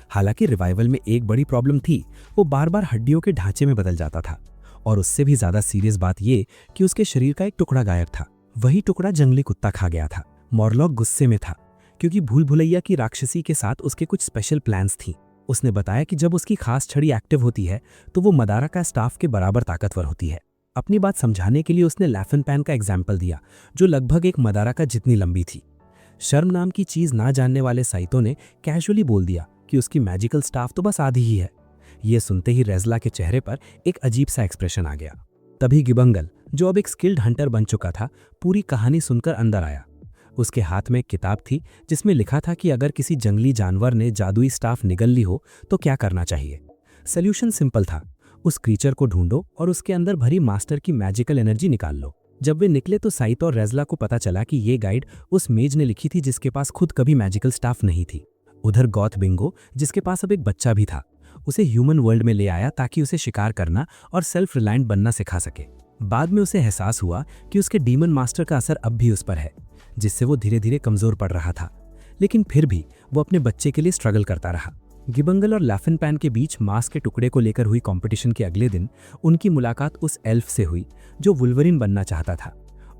हालांकि रिवाइवल में एक बड़ी प्रॉब्लम थी, वो बार बार हड्डियों के ढांचे में बदल जाता था। और उससे भी ज्यादा सीरियस बात ये कि उसके शरीर का एक टुकड़ा गायब था। वही टुकड़ा जंगली कुत्ता खा गया था। मॉरलॉक गुस्से में था क्योंकि भूल भुलैया की राक्षसी के साथ उसके कुछ स्पेशल प्लान्स थी। उसने बताया कि जब उसकी खास छड़ी एक्टिव होती है तो वो मदारा का स्टाफ के बराबर ताकतवर होती है। अपनी बात समझाने के लिए उसने लाफेनपाइन का एग्जाम्पल दिया, जो लगभग एक मदारा का जितनी लंबी थी। शर्म नाम की चीज ना जानने वाले साइतो ने कैजुअली बोल दिया कि उसकी मैजिकल स्टाफ तो बस आधी ही है। ये सुनते ही रेज़ला के चेहरे पर एक अजीब सा एक्सप्रेशन आ गया। तभी गिबंगल, जो अब एक स्किल्ड हंटर बन चुका था, पूरी कहानी सुनकर अंदर आया। उसके हाथ में एक किताब थी जिसमें लिखा था कि अगर किसी जंगली जानवर ने जादुई स्टाफ निगल ली हो तो क्या करना चाहिए। सॉल्यूशन सिंपल था, उस क्रीचर को ढूंढो और उसके अंदर भरी मास्टर की मैजिकल एनर्जी निकाल लो। जब वे निकले तो साइतो और रेज़ला को पता चला कि ये गाइड उस मेज ने लिखी थी जिसके पास खुद कभी मैजिकल स्टाफ नहीं थी। उधर गॉथ बिंगो, जिसके पास अब एक बच्चा भी था, उसे ह्यूमन वर्ल्ड में ले आया ताकि उसे शिकार करना और सेल्फ रिलायंट बनना सिखा सके। बाद में उसे एहसास हुआ कि उसके डीमन मास्टर का असर अब भी उस पर है, जिससे वो धीरे धीरे कमजोर पड़ रहा था। लेकिन फिर भी वो अपने बच्चे के लिए स्ट्रगल करता रहा। गिबंगल और लाफेनपाइन के बीच मांस के टुकड़े को लेकर हुई कंपटीशन के अगले दिन उनकी मुलाकात उस एल्फ से हुई जो वुल्वरिन बनना चाहता था,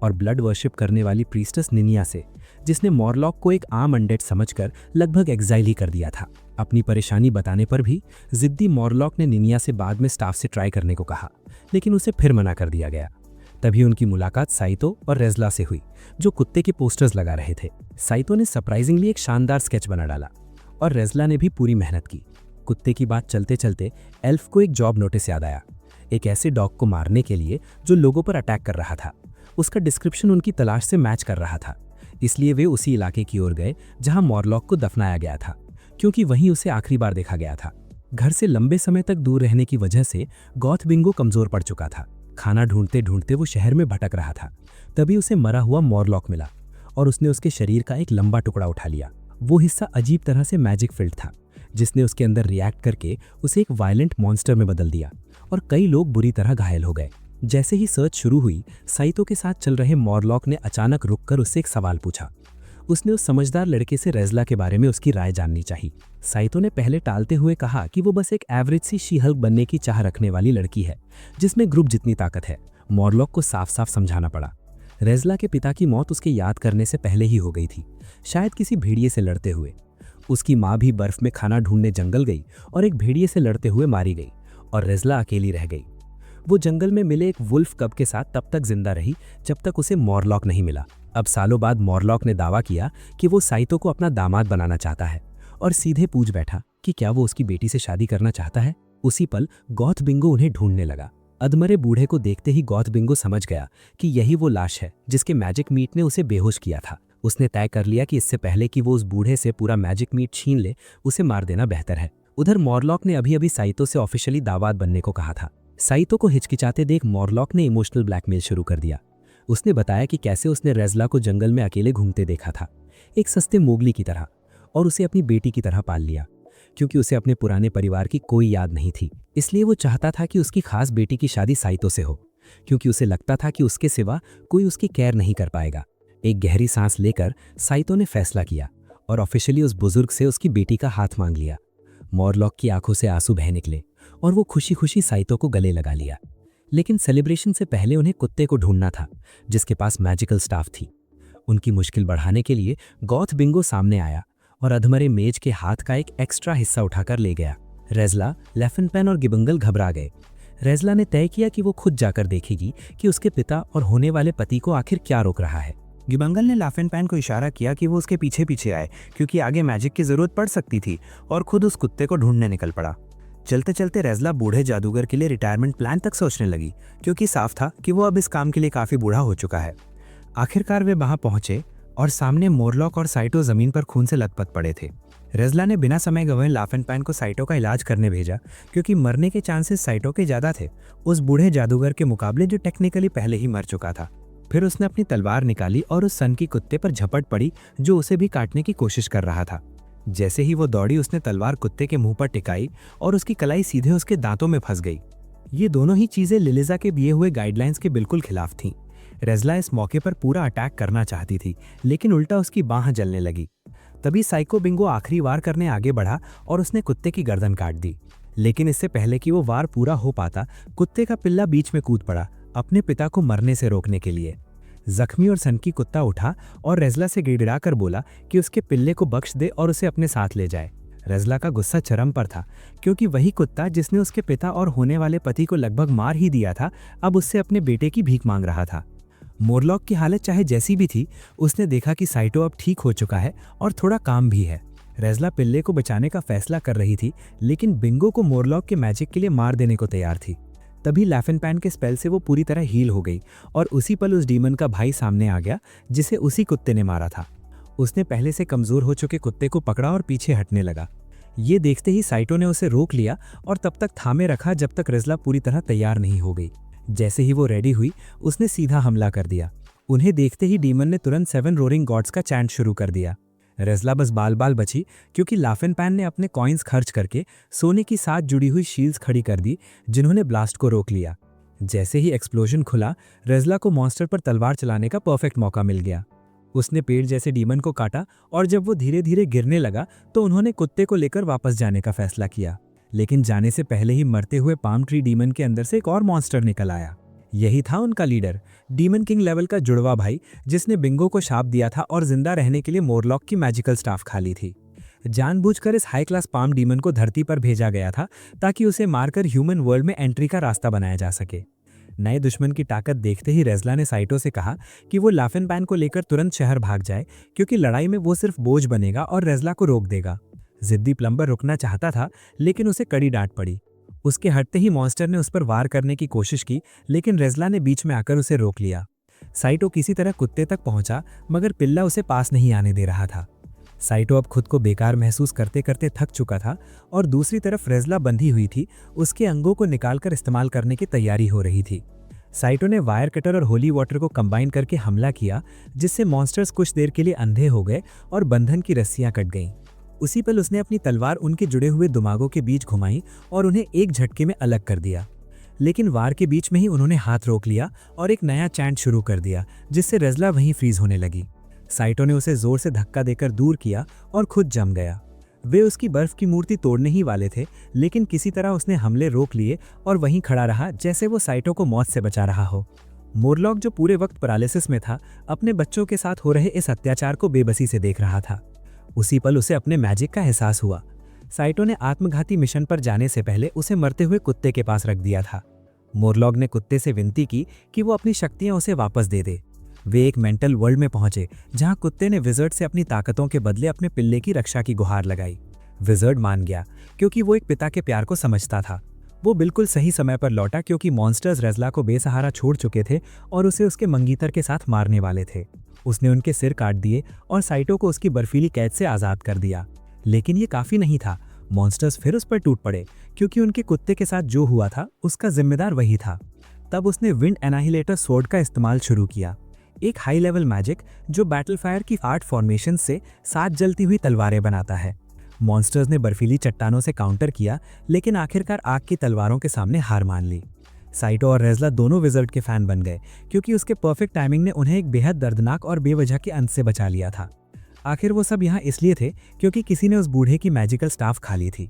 और ब्लड वर्शिप करने वाली प्रीस्टेस निनिया से, जिसने मॉरलॉक को एक आम अनडेड समझकर लगभग एग्जाइल ही कर दिया था। अपनी परेशानी बताने पर भी जिद्दी मॉरलॉक ने निनिया से बाद में स्टाफ से ट्राई करने को कहा, लेकिन उसे फिर मना कर दिया गया। तभी उनकी मुलाकात साइतो और रेज़ला से हुई, जो कुत्ते के पोस्टर्स लगा रहे थे। साइतो ने सरप्राइजिंगली एक शानदार स्केच बना डाला और रेज़ला ने भी पूरी मेहनत की। कुत्ते की बात चलते चलते एल्फ को एक जॉब नोटिस याद आया, एक ऐसे डॉग को मारने के लिए जो लोगों पर अटैक कर रहा था। उसका डिस्क्रिप्शन उनकी तलाश से मैच कर रहा था, इसलिए वे उसी इलाके की ओर गए जहां मॉरलॉक को दफनाया गया था, क्योंकि वहीं उसे आखिरी बार देखा गया था। घर से लंबे समय तक दूर रहने की वजह से गॉथ बिंगो कमजोर पड़ चुका था। खाना ढूंढते ढूंढते वो शहर में भटक रहा था। तभी उसे मरा हुआ मॉरलॉक मिला और उसने उसके शरीर का एक लंबा टुकड़ा उठा लिया। वो हिस्सा अजीब तरह से मैजिक फिल्ड था, जिसने उसके अंदर रिएक्ट करके उसे एक वायलेंट मॉन्स्टर में बदल दिया और कई लोग बुरी तरह घायल हो गए। जैसे ही सर्च शुरू हुई, साइतो के साथ चल रहे मॉरलॉक ने अचानक रुककर उससे एक सवाल पूछा। उसने उस समझदार लड़के से रेज़ला के बारे में उसकी राय जाननी चाहिए। साइतो ने पहले टालते हुए कहा कि वो बस एक एवरेज सी शी हल्क बनने की चाह रखने वाली लड़की है, जिसमें ग्रुप जितनी ताकत है। मॉरलॉक को साफ साफ समझाना पड़ा। रेज़ला के पिता की मौत उसके याद करने से पहले ही हो गई थी, शायद किसी भेड़िए से लड़ते हुए। उसकी माँ भी बर्फ में खाना ढूंढने जंगल गई और एक भेड़िए से लड़ते हुए मारी गई, और रेज़ला अकेली रह गई। वो जंगल में मिले एक वुल्फ कब के साथ तब तक जिंदा रही जब तक उसे मॉरलॉक नहीं मिला। अब सालों बाद मॉरलॉक ने दावा किया कि वो साइतो को अपना दामाद बनाना चाहता है, और सीधे पूछ बैठा कि क्या वो उसकी बेटी से शादी करना चाहता है। उसी पल गॉथ बिंगो उन्हें ढूंढने लगा। अधमरे बूढ़े को देखते ही गॉथ बिंगो समझ गया कि यही वो लाश है जिसके मैजिक मीट ने उसे बेहोश किया था। उसने तय कर लिया कि इससे पहले कि वो उस बूढ़े से पूरा मैजिक मीट छीन ले, उसे मार देना बेहतर है। उधर मॉरलॉक ने अभी अभी साइतो से ऑफिशियली दामाद बनने को कहा था। साइतो को हिचकिचाते देख मॉरलॉक ने इमोशनल ब्लैकमेल शुरू कर दिया। उसने बताया कि कैसे उसने रेज़ला को जंगल में अकेले घूमते देखा था, एक सस्ते मोगली की तरह, और उसे अपनी बेटी की तरह पाल लिया। क्योंकि उसे अपने पुराने परिवार की कोई याद नहीं थी, इसलिए वो चाहता था कि उसकी खास बेटी की शादी साइतो से हो, क्योंकि उसे लगता था कि उसके सिवा कोई उसकी केयर नहीं कर पाएगा। एक गहरी सांस लेकर साइतो ने फैसला किया और ऑफिशियली उस बुजुर्ग से उसकी बेटी का हाथ मांग लिया। मॉरलॉक की आंखों से आंसू बह निकले और वो खुशी खुशी साइतो को गले लगा लिया। लेकिन सेलिब्रेशन से पहले उन्हें कुत्ते को ढूंढना था जिसके पास मैजिकल स्टाफ थी। उनकी मुश्किल बढ़ाने के लिए गॉथ बिंगो सामने आया और अधमरे मेज के हाथ का एक एक्स्ट्रा हिस्सा उठाकर ले गया। रेज़ला, लाफेनपाइन और गिबंगल घबरा गए। रेज़ला ने तय किया कि वो खुद जाकर देखेगी कि उसके पिता और होने वाले पति को आखिर क्या रोक रहा है। गिबंगल ने लाफेनपाइन को इशारा किया कि वो उसके पीछे पीछे आए, क्योंकि आगे मैजिक की जरूरत पड़ सकती थी, और खुद उस कुत्ते को ढूंढने निकल पड़ा। चलते चलते रेज़ला बूढ़े जादूगर के लिए रिटायरमेंट प्लान तक सोचने लगी, क्योंकि साफ था कि वो अब इस काम के लिए काफी बूढ़ा हो चुका है। आखिरकार वे वहां पहुंचे और सामने मॉरलॉक और साइतो जमीन पर खून से लथपथ पड़े थे। रेज़ला ने बिना समय गंवाए लाफेनपैन को साइटो का इलाज करने भेजा क्योंकि मरने के चांसेस साइटो के ज़्यादा थे, उस बूढ़े जादूगर के मुकाबले जो टेक्निकली पहले ही मर चुका था। फिर उसने अपनी तलवार निकाली और उस सन की कुत्ते पर झपट पड़ी जो उसे भी काटने की कोशिश कर रहा था। जैसे ही वो दौड़ी उसने तलवार कुत्ते के मुंह पर टिकाई और उसकी कलाई सीधे उसके दांतों में फंस गई। ये दोनों ही चीजें लिलिजा के दिए हुए गाइडलाइंस के बिल्कुल खिलाफ थीं। रेज़ला इस मौके पर पूरा अटैक करना चाहती थी, लेकिन उल्टा उसकी बाह जलने लगी। तभी साइको बिंगो आखिरी वार करने आगे बढ़ा और उसने कुत्ते की गर्दन काट दी। लेकिन इससे पहले कि वो वार पूरा हो पाता, कुत्ते का पिल्ला बीच में कूद पड़ा, अपने पिता को मरने से रोकने के लिए। जख्मी और सनकी कुत्ता उठा और रेज़ला से गिड़गिड़ा कर बोला कि उसके पिल्ले को बख्श दे और उसे अपने साथ ले जाए। रेज़ला का गुस्सा चरम पर था, क्योंकि वही कुत्ता जिसने उसके पिता और होने वाले पति को लगभग मार ही दिया था, अब उससे अपने बेटे की भीख मांग रहा था। मोरलॉक की हालत चाहे जैसी भी थी, उसने देखा कि साइटो अब ठीक हो चुका है और थोड़ा काम भी है। रेज़ला पिल्ले को बचाने का फैसला कर रही थी, लेकिन बिंगो को मोरलॉक के मैजिक के लिए मार देने को तैयार थी। तभी लाफेनपैन के स्पेल से वो पूरी तरह हील हो गई और उसी पल उस डीमन का भाई सामने आ गया जिसे उसी कुत्ते ने मारा था। उसने पहले से कमजोर हो चुके कुत्ते को पकड़ा और पीछे हटने लगा। ये देखते ही साइटो ने उसे रोक लिया और तब तक थामे रखा जब तक रेज़ला पूरी तरह तैयार नहीं हो गई। जैसे ही वो रेडी हुई, उसने सीधा हमला कर दिया। उन्हें देखते ही डीमन ने तुरंत 7 रोरिंग गॉड्स का चैंट शुरू कर दिया। रेज़ला बस बाल बाल बची, क्योंकि लाफेनपैन ने अपने कॉइन्स खर्च करके सोने की साथ जुड़ी हुई शील्ड्स खड़ी कर दी, जिन्होंने ब्लास्ट को रोक लिया। जैसे ही एक्सप्लोजन खुला, रेज़ला को मॉन्स्टर पर तलवार चलाने का परफेक्ट मौका मिल गया। उसने पेड़ जैसे डीमन को काटा और जब वो धीरे धीरे गिरने लगा तो उन्होंने कुत्ते को लेकर वापस जाने का फैसला किया। लेकिन जाने से पहले ही मरते हुए पाम ट्री डीमन के अंदर से एक और मॉन्स्टर निकल आया। यही था उनका लीडर, डीमन किंग लेवल का जुड़वा भाई, जिसने बिंगो को शाप दिया था और जिंदा रहने के लिए मोरलॉक की मैजिकल स्टाफ खा ली थी। जानबूझकर इस हाई क्लास पाम डीमन को धरती पर भेजा गया था ताकि उसे मारकर ह्यूमन वर्ल्ड में एंट्री का रास्ता बनाया जा सके। नए दुश्मन की ताकत देखते ही रेज़ला ने साइटो से कहा कि वो लाफेनपैन को लेकर तुरंत शहर भाग जाए, क्योंकि लड़ाई में वो सिर्फ बोझ बनेगा और रेज़ला को रोक देगा। जिद्दी प्लम्बर रुकना चाहता था, लेकिन उसे कड़ी डांट पड़ी। उसके हटते ही मॉन्स्टर ने उस पर वार करने की कोशिश की, लेकिन रेज़ला ने बीच में आकर उसे रोक लिया। साइटो किसी तरह कुत्ते तक पहुंचा, मगर पिल्ला उसे पास नहीं आने दे रहा था। साइटो अब खुद को बेकार महसूस करते करते थक चुका था और दूसरी तरफ रेज़ला बंधी हुई थी, उसके अंगों को निकालकर इस्तेमाल करने की तैयारी हो रही थी। साइटो ने वायर कटर और होली वाटर को कंबाइन करके हमला किया, जिससे मॉन्स्टर्स कुछ देर के लिए अंधे हो गए और बंधन की रस्सियां कट गईं। उसी पल उसने अपनी तलवार उनके जुड़े हुए दिमागों के बीच घुमाई और उन्हें एक झटके में अलग कर दिया। लेकिन वार के बीच में ही उन्होंने हाथ रोक लिया और एक नया चैंट शुरू कर दिया, जिससे रेज़ला वहीं फ्रीज होने लगी। साइटो ने उसे जोर से धक्का देकर दूर किया और खुद जम गया। वे उसकी बर्फ की मूर्ति तोड़ने ही वाले थे, लेकिन किसी तरह उसने हमले रोक लिए और वहीं खड़ा रहा, जैसे वो साइटो को मौत से बचा रहा हो। मोरलॉक, जो पूरे वक्त पैरालिसिस में था, अपने बच्चों के साथ हो रहे इस अत्याचार को बेबसी से देख रहा था। उसी पल उसे अपने मैजिक का एहसास हुआ। साइटो ने आत्मघाती मिशन पर जाने से पहले उसे मरते हुए कुत्ते के पास रख दिया था। मोरलॉक ने कुत्ते से विनती की कि वो अपनी शक्तियां उसे वापस दे दे। वे एक मेंटल वर्ल्ड में पहुंचे, जहां कुत्ते ने विजर्ड से अपनी ताकतों के बदले अपने पिल्ले की रक्षा की गुहार लगाई। विजर्ड मान गया, क्योंकि वो एक पिता के प्यार को समझता था। वो बिल्कुल सही समय पर लौटा, क्योंकि मॉन्स्टर्स रेज़ला को बेसहारा छोड़ चुके थे और उसे उसके मंगीतर के साथ मारने वाले थे। उसने उनके सिर काट दिए और साइटो को उसकी बर्फीली कैद से आज़ाद कर दिया। लेकिन ये काफ़ी नहीं था। मॉन्स्टर्स फिर उस पर टूट पड़े, क्योंकि उनके कुत्ते के साथ जो हुआ था उसका जिम्मेदार वही था। तब उसने विंड एनाहिलेटर स्वॉर्ड का इस्तेमाल शुरू किया, एक हाई लेवल मैजिक जो बैटल फायर की 8 फॉर्मेशन से 7 जलती हुई तलवारें बनाता है। मॉन्स्टर्स ने बर्फीली चट्टानों से काउंटर किया, लेकिन आखिरकार आग की तलवारों के सामने हार मान ली। साइटो और रेज़ला दोनों विजर्ड के फैन बन गए, क्योंकि उसके परफेक्ट टाइमिंग ने उन्हें एक बेहद दर्दनाक और बेवजह के अंत से बचा लिया था। आखिर वो सब यहाँ इसलिए थे क्योंकि किसी ने उस बूढ़े की मैजिकल स्टाफ खा ली थी।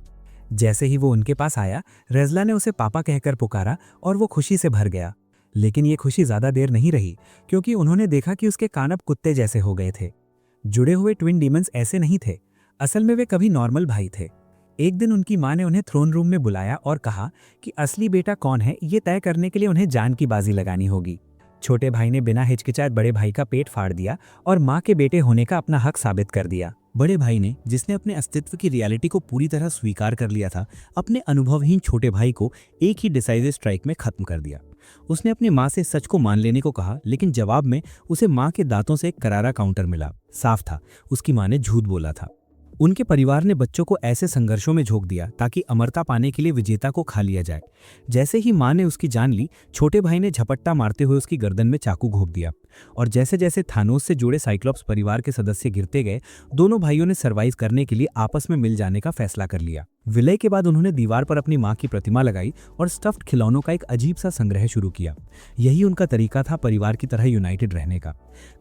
जैसे ही वो उनके पास आया, रेज़ला ने उसे पापा कहकर पुकारा और वो खुशी से भर गया। लेकिन ये खुशी ज़्यादा देर नहीं रही, क्योंकि उन्होंने देखा कि उसके कान अब कुत्ते जैसे हो गए थे। जुड़े हुए ट्विन डीमंस ऐसे नहीं थे, असल में वे कभी नॉर्मल भाई थे। एक दिन उनकी माँ ने उन्हें थ्रोन रूम में बुलाया और कहा कि असली बेटा कौन है ये तय करने के लिए उन्हें जान की बाजी लगानी होगी। छोटे भाई ने बिना हिचकिचाए बड़े भाई का पेट फाड़ दिया और माँ के बेटे होने का अपना हक साबित कर दिया। बड़े भाई ने, जिसने अपने अस्तित्व की रियलिटी को पूरी तरह स्वीकार कर लिया था, अपने अनुभवहीन छोटे भाई को एक ही डिसाइसिव स्ट्राइक में खत्म कर दिया। उसने अपनी माँ से सच को मान लेने को कहा, लेकिन जवाब में उसे माँ के दांतों से एक करारा काउंटर मिला। साफ था, उसकी माँ ने झूठ बोला था। उनके परिवार ने बच्चों को ऐसे संघर्षों में झोंक दिया ताकि अमरता पाने के लिए विजेता को खा लिया जाए। जैसे ही मां ने उसकी जान ली, छोटे भाई ने झपट्टा मारते हुए उसकी गर्दन में चाकू घोंप दिया। और जैसे जैसे थानोस से जुड़े साइक्लोप्स परिवार के सदस्य गिरते गए, दोनों भाइयों ने सर्वाइव करने के लिए आपस में मिल जाने का फैसला कर लिया। विलय के बाद उन्होंने दीवार पर अपनी मां की प्रतिमा लगाई और स्टफ्ड खिलौनों का एक अजीब सा संग्रह शुरू किया। यही उनका तरीका था परिवार की तरह यूनाइटेड रहने का।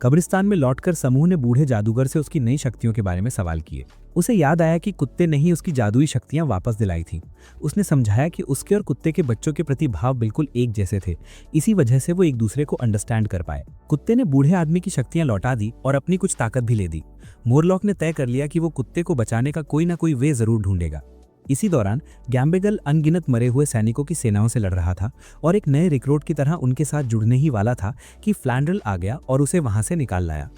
कब्रिस्तान में लौटकर समूह ने बूढ़े जादूगर से उसकी नई शक्तियों के बारे में सवाल किए। उसे याद आया कि कुत्ते ने ही उसकी जादुई शक्तियां वापस दिलाई थीं। उसने समझाया कि उसके और कुत्ते के बच्चों के प्रति भाव बिल्कुल एक जैसे थे, इसी वजह से वो एक दूसरे को अंडरस्टैंड कर पाए। कुत्ते ने बूढ़े आदमी की शक्तियां लौटा दी और अपनी कुछ ताकत भी ले दी। मोरलॉक ने तय कर लिया कि वो कुत्ते को बचाने का कोई ना कोई वे जरूर ढूंढेगा। इसी दौरान गैम्बेगल अनगिनत मरे हुए सैनिकों की सेनाओं से लड़ रहा था और एक नए रिक्रूट की तरह उनके साथ जुड़ने ही वाला था कि फ्लैंड्रल आ गया और उसे वहां से निकाल लाया।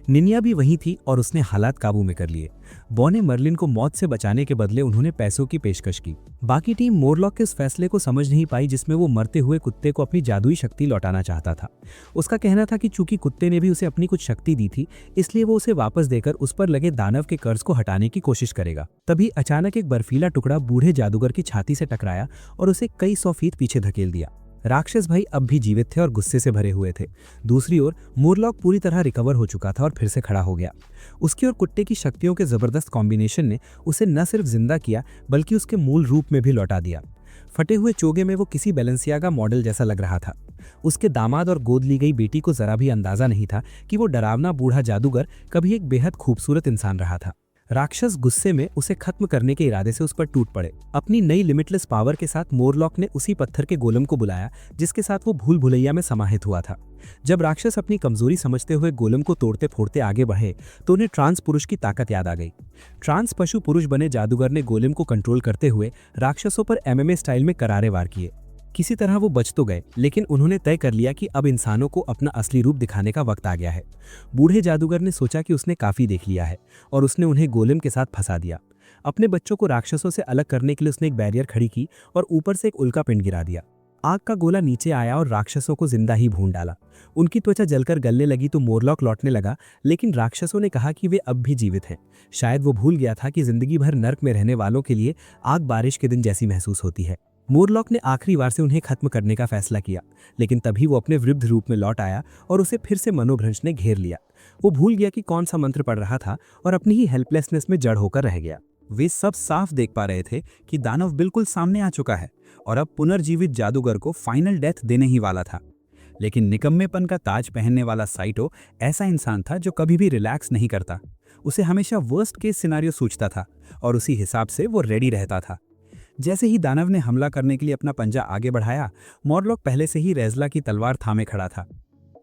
निनिया भी वहीं थी और उसने हालात काबू में कर लिए। बॉ ने मर्लिन को मौत से बचाने के बदले उन्होंने पैसों की पेशकश की। बाकी टीम मोरलॉक के इस फैसले को समझ नहीं पाई, जिसमें वो मरते हुए कुत्ते को अपनी जादुई शक्ति लौटाना चाहता था। उसका कहना था कि चूंकि कुत्ते ने भी उसे अपनी कुछ शक्ति दी थी, इसलिए वो उसे वापस देकर उस पर लगे दानव के कर्ज को हटाने की कोशिश करेगा। तभी अचानक एक बर्फीला टुकड़ा बूढ़े जादूगर की छाती से टकराया और उसे कई 100 फीट पीछे धकेल दिया। राक्षस भाई अब भी जीवित थे और गुस्से से भरे हुए थे। दूसरी ओर मोरलॉक पूरी तरह रिकवर हो चुका था और फिर से खड़ा हो गया। उसकी और कुत्ते की शक्तियों के जबरदस्त कॉम्बिनेशन ने उसे न सिर्फ जिंदा किया बल्कि उसके मूल रूप में भी लौटा दिया। फटे हुए चोगे में वो किसी बैलेंसियागा मॉडल जैसा लग रहा था। उसके दामाद और गोद ली गई बेटी को जरा भी अंदाजा नहीं था कि वो डरावना बूढ़ा जादूगर कभी एक बेहद खूबसूरत इंसान रहा था। राक्षस गुस्से में उसे खत्म करने के इरादे से उस पर टूट पड़े। अपनी नई लिमिटलेस पावर के साथ मोरलॉक ने उसी पत्थर के गोलम को बुलाया जिसके साथ वो भूल भुलैया में समाहित हुआ था। जब राक्षस अपनी कमजोरी समझते हुए गोलम को तोड़ते फोड़ते आगे बढ़े तो उन्हें ट्रांस पुरुष की ताकत याद आ गई। ट्रांस पशु पुरुष बने जादूगर ने गोलम को कंट्रोल करते हुए राक्षसों पर एमएमए स्टाइल में करारे वार किए। किसी तरह वो बच तो गए, लेकिन उन्होंने तय कर लिया कि अब इंसानों को अपना असली रूप दिखाने का वक्त आ गया है। बूढ़े जादूगर ने सोचा कि उसने काफी देख लिया है और उसने उन्हें गोलेम के साथ फंसा दिया। अपने बच्चों को राक्षसों से अलग करने के लिए उसने एक बैरियर खड़ी की और ऊपर से एक उल्का पिंड गिरा दिया। आग का गोला नीचे आया और राक्षसों को जिंदा ही भून डाला। उनकी त्वचा जलकर गलने लगी तो मोरलॉक लौटने लगा, लेकिन राक्षसों ने कहा कि वे अब भी जीवित हैं। शायद वो भूल गया था कि जिंदगी भर नर्क में रहने वालों के लिए आग बारिश के दिन जैसी महसूस होती है। मोरलॉक ने आखिरी बार से उन्हें खत्म करने का फैसला किया, लेकिन तभी वो अपने वृद्ध रूप में लौट आया और उसे फिर से मनोभ्रंश ने घेर लिया। वो भूल गया कि कौन सा मंत्र पढ़ रहा था और अपनी ही हेल्पलेसनेस में जड़ होकर रह गया। वे सब साफ देख पा रहे थे कि दानव बिल्कुल सामने आ चुका है और अब पुनर्जीवित जादूगर को फाइनल डेथ देने ही वाला था। लेकिन निकम्मेपन का ताज पहनने वाला साइटो ऐसा इंसान था जो कभी भी रिलैक्स नहीं करता। उसे हमेशा वर्स्ट केस सिनेरियो सोचता था और उसी हिसाब से वो रेडी रहता था। जैसे ही दानव ने हमला करने के लिए अपना पंजा आगे बढ़ाया, मोरलॉक पहले से ही रेजला की तलवार थामे खड़ा था।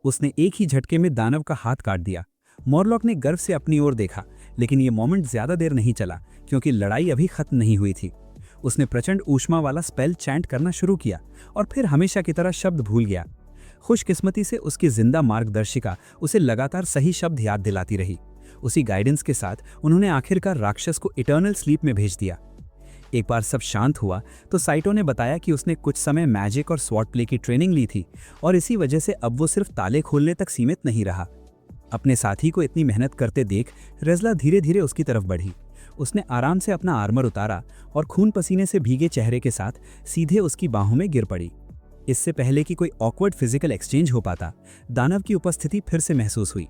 उसने एक ही झटके में दानव का हाथ काट दिया। मोरलॉक ने गर्व से अपनी ओर देखा, लेकिन ये मोमेंट ज्यादा देर नहीं चला क्योंकि लड़ाई अभी खत्म नहीं हुई थी। उसने प्रचंड ऊष्मा वाला स्पेल चैंट करना शुरू किया और फिर हमेशा की तरह शब्द भूल गया। खुशकिस्मती से उसकी जिंदा मार्गदर्शिका उसे लगातार सही शब्द याद दिलाती रही। उसी गाइडेंस के साथ उन्होंने आखिरकार राक्षस को इटर्नल स्लीप में भेज दिया। एक बार सब शांत हुआ तो साइटो ने बताया कि उसने कुछ समय मैजिक और स्वॉर्ड प्ले की ट्रेनिंग ली थी और इसी वजह से अब वो सिर्फ ताले खोलने तक सीमित नहीं रहा। अपने साथी को इतनी मेहनत करते देख रेजला धीरे धीरे उसकी तरफ बढ़ी। उसने आराम से अपना आर्मर उतारा और खून पसीने से भीगे चेहरे के साथ सीधे उसकी बाहों में गिर पड़ी। इससे पहले कि कोई ऑकवर्ड फिजिकल एक्सचेंज हो पाता, दानव की उपस्थिति फिर से महसूस हुई।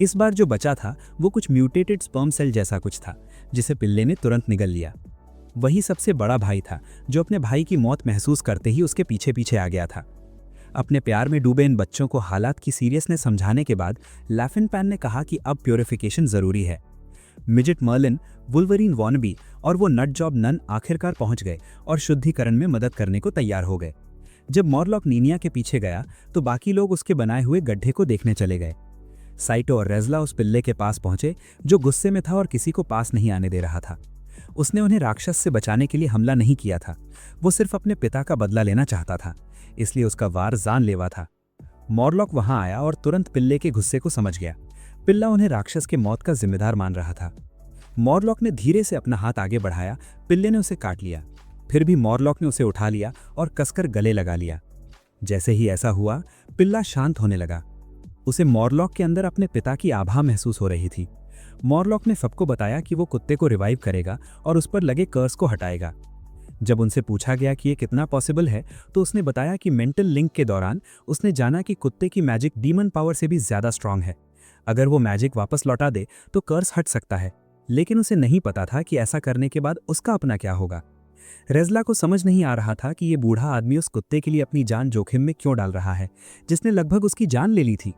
इस बार जो बचा था वो कुछ म्यूटेटेड स्पर्म सेल जैसा कुछ था, जिसे पिल्ले ने तुरंत निगल लिया। वही सबसे बड़ा भाई था जो अपने भाई की मौत महसूस करते ही उसके पीछे पीछे आ गया था। अपने प्यार में डूबे इन बच्चों को हालात की सीरियसनेस समझाने के बाद लैफिनपैन ने कहा कि अब प्योरिफिकेशन जरूरी है। मिजिट मर्लिन, वुल्वरीन वॉनबी और वो नट जॉब नन आखिरकार पहुंच गए और शुद्धिकरण में मदद करने को तैयार हो गए। जब मोरलॉक नीनिया के पीछे गया तो बाकी लोग उसके बनाए हुए गड्ढे को देखने चले गए। साइटो और रेजला उस पिल्ले के पास पहुंचे जो गुस्से में था और किसी को पास नहीं आने दे रहा था। उसने उन्हें राक्षस से बचाने के लिए हमला नहीं किया था, वो सिर्फ अपने पिता का बदला लेना चाहता था, इसलिए उसका वार जानलेवा था। मोरलॉक वहां आया और तुरंत पिल्ले के गुस्से को समझ गया। पिल्ला उन्हें राक्षस के मौत का जिम्मेदार मान रहा था। मोरलॉक ने धीरे से अपना हाथ आगे बढ़ाया, पिल्ले ने उसे काट लिया। फिर भी मोरलॉक ने उसे उठा लिया और कसकर गले लगा लिया। जैसे ही ऐसा हुआ, पिल्ला शांत होने लगा। उसे मोरलॉक के अंदर अपने पिता की आभा महसूस हो रही थी। मॉरलॉक ने सबको बताया कि वो कुत्ते को रिवाइव करेगा और उस पर लगे कर्स को हटाएगा। जब उनसे पूछा गया कि ये कितना पॉसिबल है, तो उसने बताया कि मेंटल लिंक के दौरान उसने जाना कि कुत्ते की मैजिक डीमन पावर से भी ज़्यादा स्ट्रांग है। अगर वो मैजिक वापस लौटा दे तो कर्स हट सकता है, लेकिन उसे नहीं पता था कि ऐसा करने के बाद उसका अपना क्या होगा। रेज़ला को समझ नहीं आ रहा था कि ये बूढ़ा आदमी उस कुत्ते के लिए अपनी जान जोखिम में क्यों डाल रहा है, जिसने लगभग उसकी जान ले ली थी।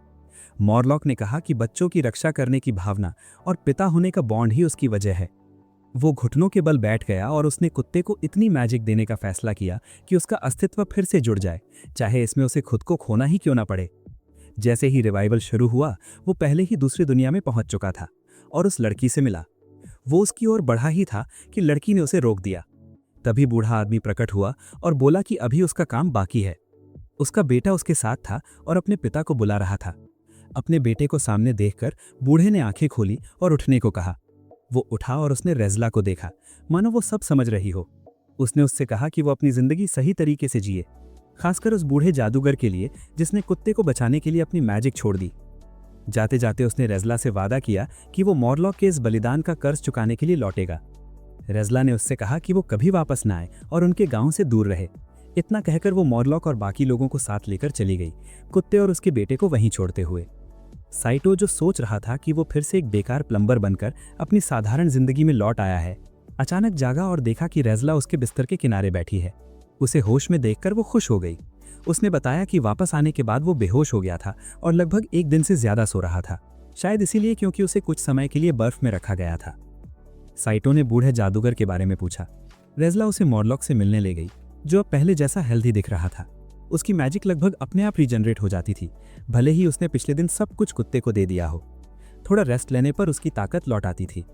मॉरलॉक ने कहा कि बच्चों की रक्षा करने की भावना और पिता होने का बॉन्ड ही उसकी वजह है। वो घुटनों के बल बैठ गया और उसने कुत्ते को इतनी मैजिक देने का फैसला किया कि उसका अस्तित्व फिर से जुड़ जाए, चाहे इसमें उसे खुद को खोना ही क्यों ना पड़े। जैसे ही रिवाइवल शुरू हुआ, वो पहले ही दूसरी दुनिया में पहुंच चुका था और उस लड़की से मिला। वो उसकी ओर बढ़ा ही था कि लड़की ने उसे रोक दिया। तभी बूढ़ा आदमी प्रकट हुआ और बोला कि अभी उसका काम बाकी है। उसका बेटा उसके साथ था और अपने पिता को बुला रहा था। अपने बेटे को सामने देखकर बूढ़े ने आंखें खोली और उठने को कहा। वो उठा और उसने रेज़ला को देखा, मानो वो सब समझ रही हो। उसने उससे कहा कि वो अपनी जिंदगी सही तरीके से जिए, खासकर उस बूढ़े जादूगर के लिए जिसने कुत्ते को बचाने के लिए अपनी मैजिक छोड़ दी। जाते जाते उसने रेज़ला से वादा किया कि वो मॉरलॉक के इस बलिदान का कर्ज चुकाने के लिए लौटेगा। रेज़ला ने उससे कहा कि वो कभी वापस ना आए और उनके गांव से दूर रहे। इतना कहकर वो मॉरलॉक और बाकी लोगों को साथ लेकर चली गई, कुत्ते और उसके बेटे को वहीं छोड़ते हुए। साइटो, जो सोच रहा था कि वो फिर से एक बेकार प्लम्बर बनकर अपनी साधारण जिंदगी में लौट आया है, अचानक जागा और देखा कि रेज़ला उसके बिस्तर के किनारे बैठी है। उसे होश में देखकर वो खुश हो गई। उसने बताया कि वापस आने के बाद वो बेहोश हो गया था और लगभग 1 दिन से ज्यादा सो रहा था, शायद इसीलिए क्योंकि उसे कुछ समय के लिए बर्फ में रखा गया था। साइटो ने बूढ़े जादूगर के बारे में पूछा। रेज़ला उसे मॉरलॉक से मिलने ले गई, जो अब पहले जैसा हेल्दी दिख रहा था। उसकी मैजिक लगभग अपने आप रीजनरेट हो जाती थी, भले ही उसने पिछले दिन सब कुछ कुत्ते को दे दिया हो। थोड़ा रेस्ट लेने पर उसकी ताकत लौट आती थी।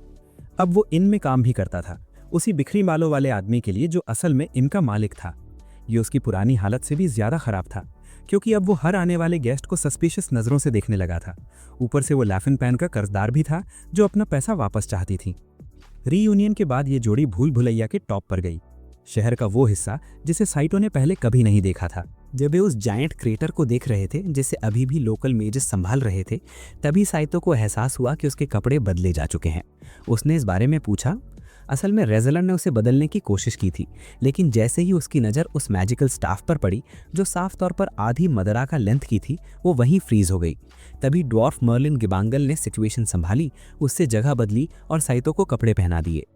अब वो इन में काम भी करता था, उसी बिखरी बालों वाले आदमी के लिए जो असल में इनका मालिक था। ये उसकी पुरानी हालत से भी ज्यादा खराब था, क्योंकि अब वो हर आने वाले गेस्ट को सस्पिशियस नजरों से देखने लगा था। ऊपर से वो लैफिन पैन का कर्जदार भी था, जो अपना पैसा वापस चाहती थी। रीयूनियन के बाद ये जोड़ी भूल भुलैया के टॉप पर गई, शहर का वो हिस्सा जिसे साइटो ने पहले कभी नहीं देखा था। जब वे उस जायंट क्रेटर को देख रहे थे जिसे अभी भी लोकल मेजेस संभाल रहे थे, तभी साइटो को एहसास हुआ कि उसके कपड़े बदले जा चुके हैं। उसने इस बारे में पूछा। असल में रेज़ला ने उसे बदलने की कोशिश की थी, लेकिन जैसे ही उसकी नज़र उस मैजिकल स्टाफ पर पड़ी जो साफ तौर पर आधी मदरा का लेंथ की थी, वो वहीं फ्रीज हो गई। तभी ड्वार्फ मर्लिन गिबांगल ने सिचुएशन संभाली, उससे जगह बदली और साइटो को कपड़े पहना दिए।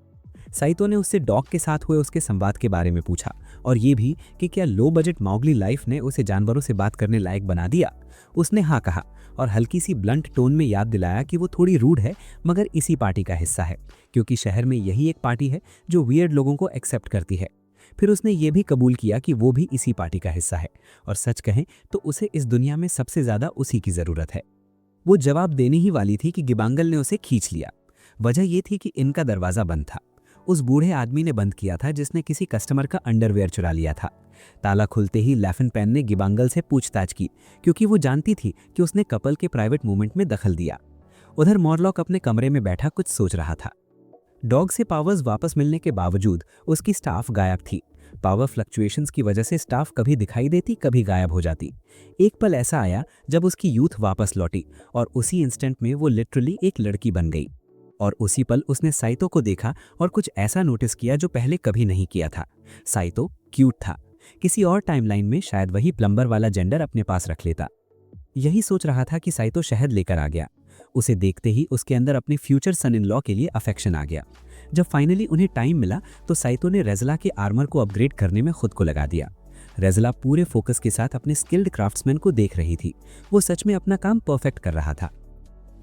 साइटो ने उससे डॉग के साथ हुए उसके संवाद के बारे में पूछा और ये भी कि क्या लो बजट मौगली लाइफ ने उसे जानवरों से बात करने लायक बना दिया। उसने हाँ कहा और हल्की सी ब्लंट टोन में याद दिलाया कि वो थोड़ी रूड है, मगर इसी पार्टी का हिस्सा है, क्योंकि शहर में यही एक पार्टी है जो वियर्ड लोगों को एक्सेप्ट करती है। फिर उसने ये भी कबूल किया कि वो भी इसी पार्टी का हिस्सा है, और सच कहें तो उसे इस दुनिया में सबसे ज्यादा उसी की जरूरत है। वो जवाब देने ही वाली थी कि गिबांगल ने उसे खींच लिया। वजह ये थी कि इनका दरवाजा बंद था। उस बूढ़े आदमी ने बंद किया था जिसने किसी कस्टमर का अंडरवेयर चुरा लिया था। ताला खुलते ही लैफिन पैन ने गिबांगल से पूछताछ की, क्योंकि वो जानती थी कि उसने कपल के प्राइवेट मूवमेंट में दखल दिया। उधर मॉरलॉक अपने कमरे में बैठा कुछ सोच रहा था। डॉग से पावर्स वापस मिलने के बावजूद उसकी स्टाफ गायब थी। पावर फ्लक्चुएशंस की वजह से स्टाफ कभी दिखाई देती, कभी गायब हो जाती। एक पल ऐसा आया जब उसकी यूथ वापस लौटी और उसी इंस्टेंट में वो लिटरली एक लड़की बन गई। और उसी पल उसने साइतो को देखा और कुछ ऐसा नोटिस किया जो पहले कभी नहीं किया था। साइतो क्यूट था। किसी और टाइमलाइन में शायद वही प्लम्बर वाला जेंडर अपने पास रख लेता। यही सोच रहा था कि साइतो शहद लेकर आ गया। उसे देखते ही उसके अंदर अपने फ्यूचर सन इन लॉ के लिए अफेक्शन आ गया। जब फाइनली उन्हें टाइम मिला तो साइतो ने रेज़ला के आर्मर को अपग्रेड करने में खुद को लगा दिया। रेज़ला पूरे फोकस के साथ अपने स्किल्ड क्राफ्ट्समैन को देख रही थी। वो सच में अपना काम परफेक्ट कर रहा था।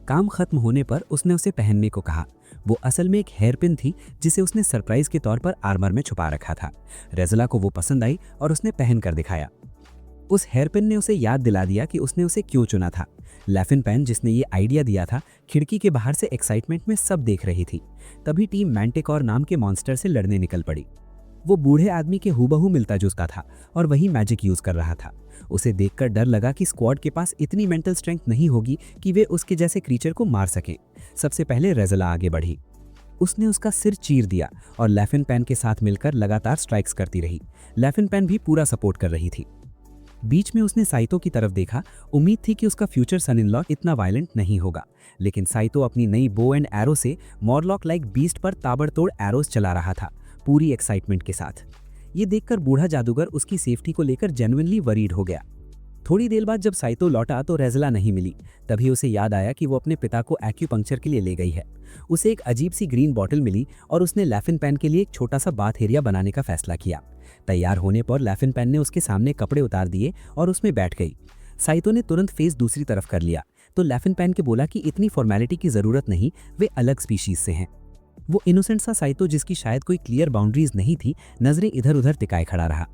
काम खत्म होने पर उसने उसे पहनने को कहा। वो असल में एक हेयरपिन थी जिसे उसने सरप्राइज के तौर पर आर्मर में छुपा रखा था। रेज़ला को वो पसंद आई और उसने पहन कर दिखाया। उस हेयरपिन ने उसे याद दिला दिया कि उसने उसे क्यों चुना था। लैफिन पैन, जिसने ये आइडिया दिया था, खिड़की के बाहर से एक्साइटमेंट में सब देख रही थी। तभी टीम मैंटिकॉर नाम के मॉन्स्टर से लड़ने निकल पड़ी। वो बूढ़े आदमी के हूबहू मिलता जुलता था और वही मैजिक यूज कर रहा था। उसे देखकर डर लगा कि स्क्वाड के पास इतनी मेंटल स्ट्रेंथ नहीं होगी कि वे उसके जैसे क्रीचर को मार सकें। सबसे पहले रेज़ला आगे बढ़ी। उसने उसका सिर चीर दिया और लैफिन पैन के साथ मिलकर लगातार स्ट्राइक्स करती रही। लैफिन पैन भी पूरा सपोर्ट कर रही थी। बीच में उसने साइतो की तरफ देखा। उम्मीद थी कि उसका फ्यूचर सन इन लॉ इतना वायलेंट नहीं होगा, लेकिन साइतो अपनी नई बो एंड एरो से मॉरलॉक लाइक बीस्ट पर ताबड़तोड़ एरोस चला रहा था, पूरी एक्साइटमेंट के साथ। ये देखकर बूढ़ा जादूगर उसकी सेफ्टी को लेकर जेन्युइनली वरीड हो गया। थोड़ी देर बाद जब साइतो लौटा तो रेज़ला नहीं मिली। तभी उसे याद आया कि वो अपने पिता को एक्यूपंक्चर के लिए ले गई है। उसे एक अजीब सी ग्रीन बॉटल मिली और उसने लैफिन पैन के लिए एक छोटा सा बाथ एरिया बनाने का फैसला किया। तैयार होने पर लैफिन पैन ने उसके सामने कपड़े उतार दिए और उसमें बैठ गई। साइतो ने तुरंत फेस दूसरी तरफ कर लिया तो लैफिन पैन के बोला कि इतनी फॉर्मेलिटी की जरूरत नहीं, वे अलग स्पीशीज से हैं। वो इनोसेंट सा साइतो, जिसकी शायद कोई क्लियर बाउंड्रीज नहीं थी, नजरें इधर उधर टिकाए खड़ा रहा।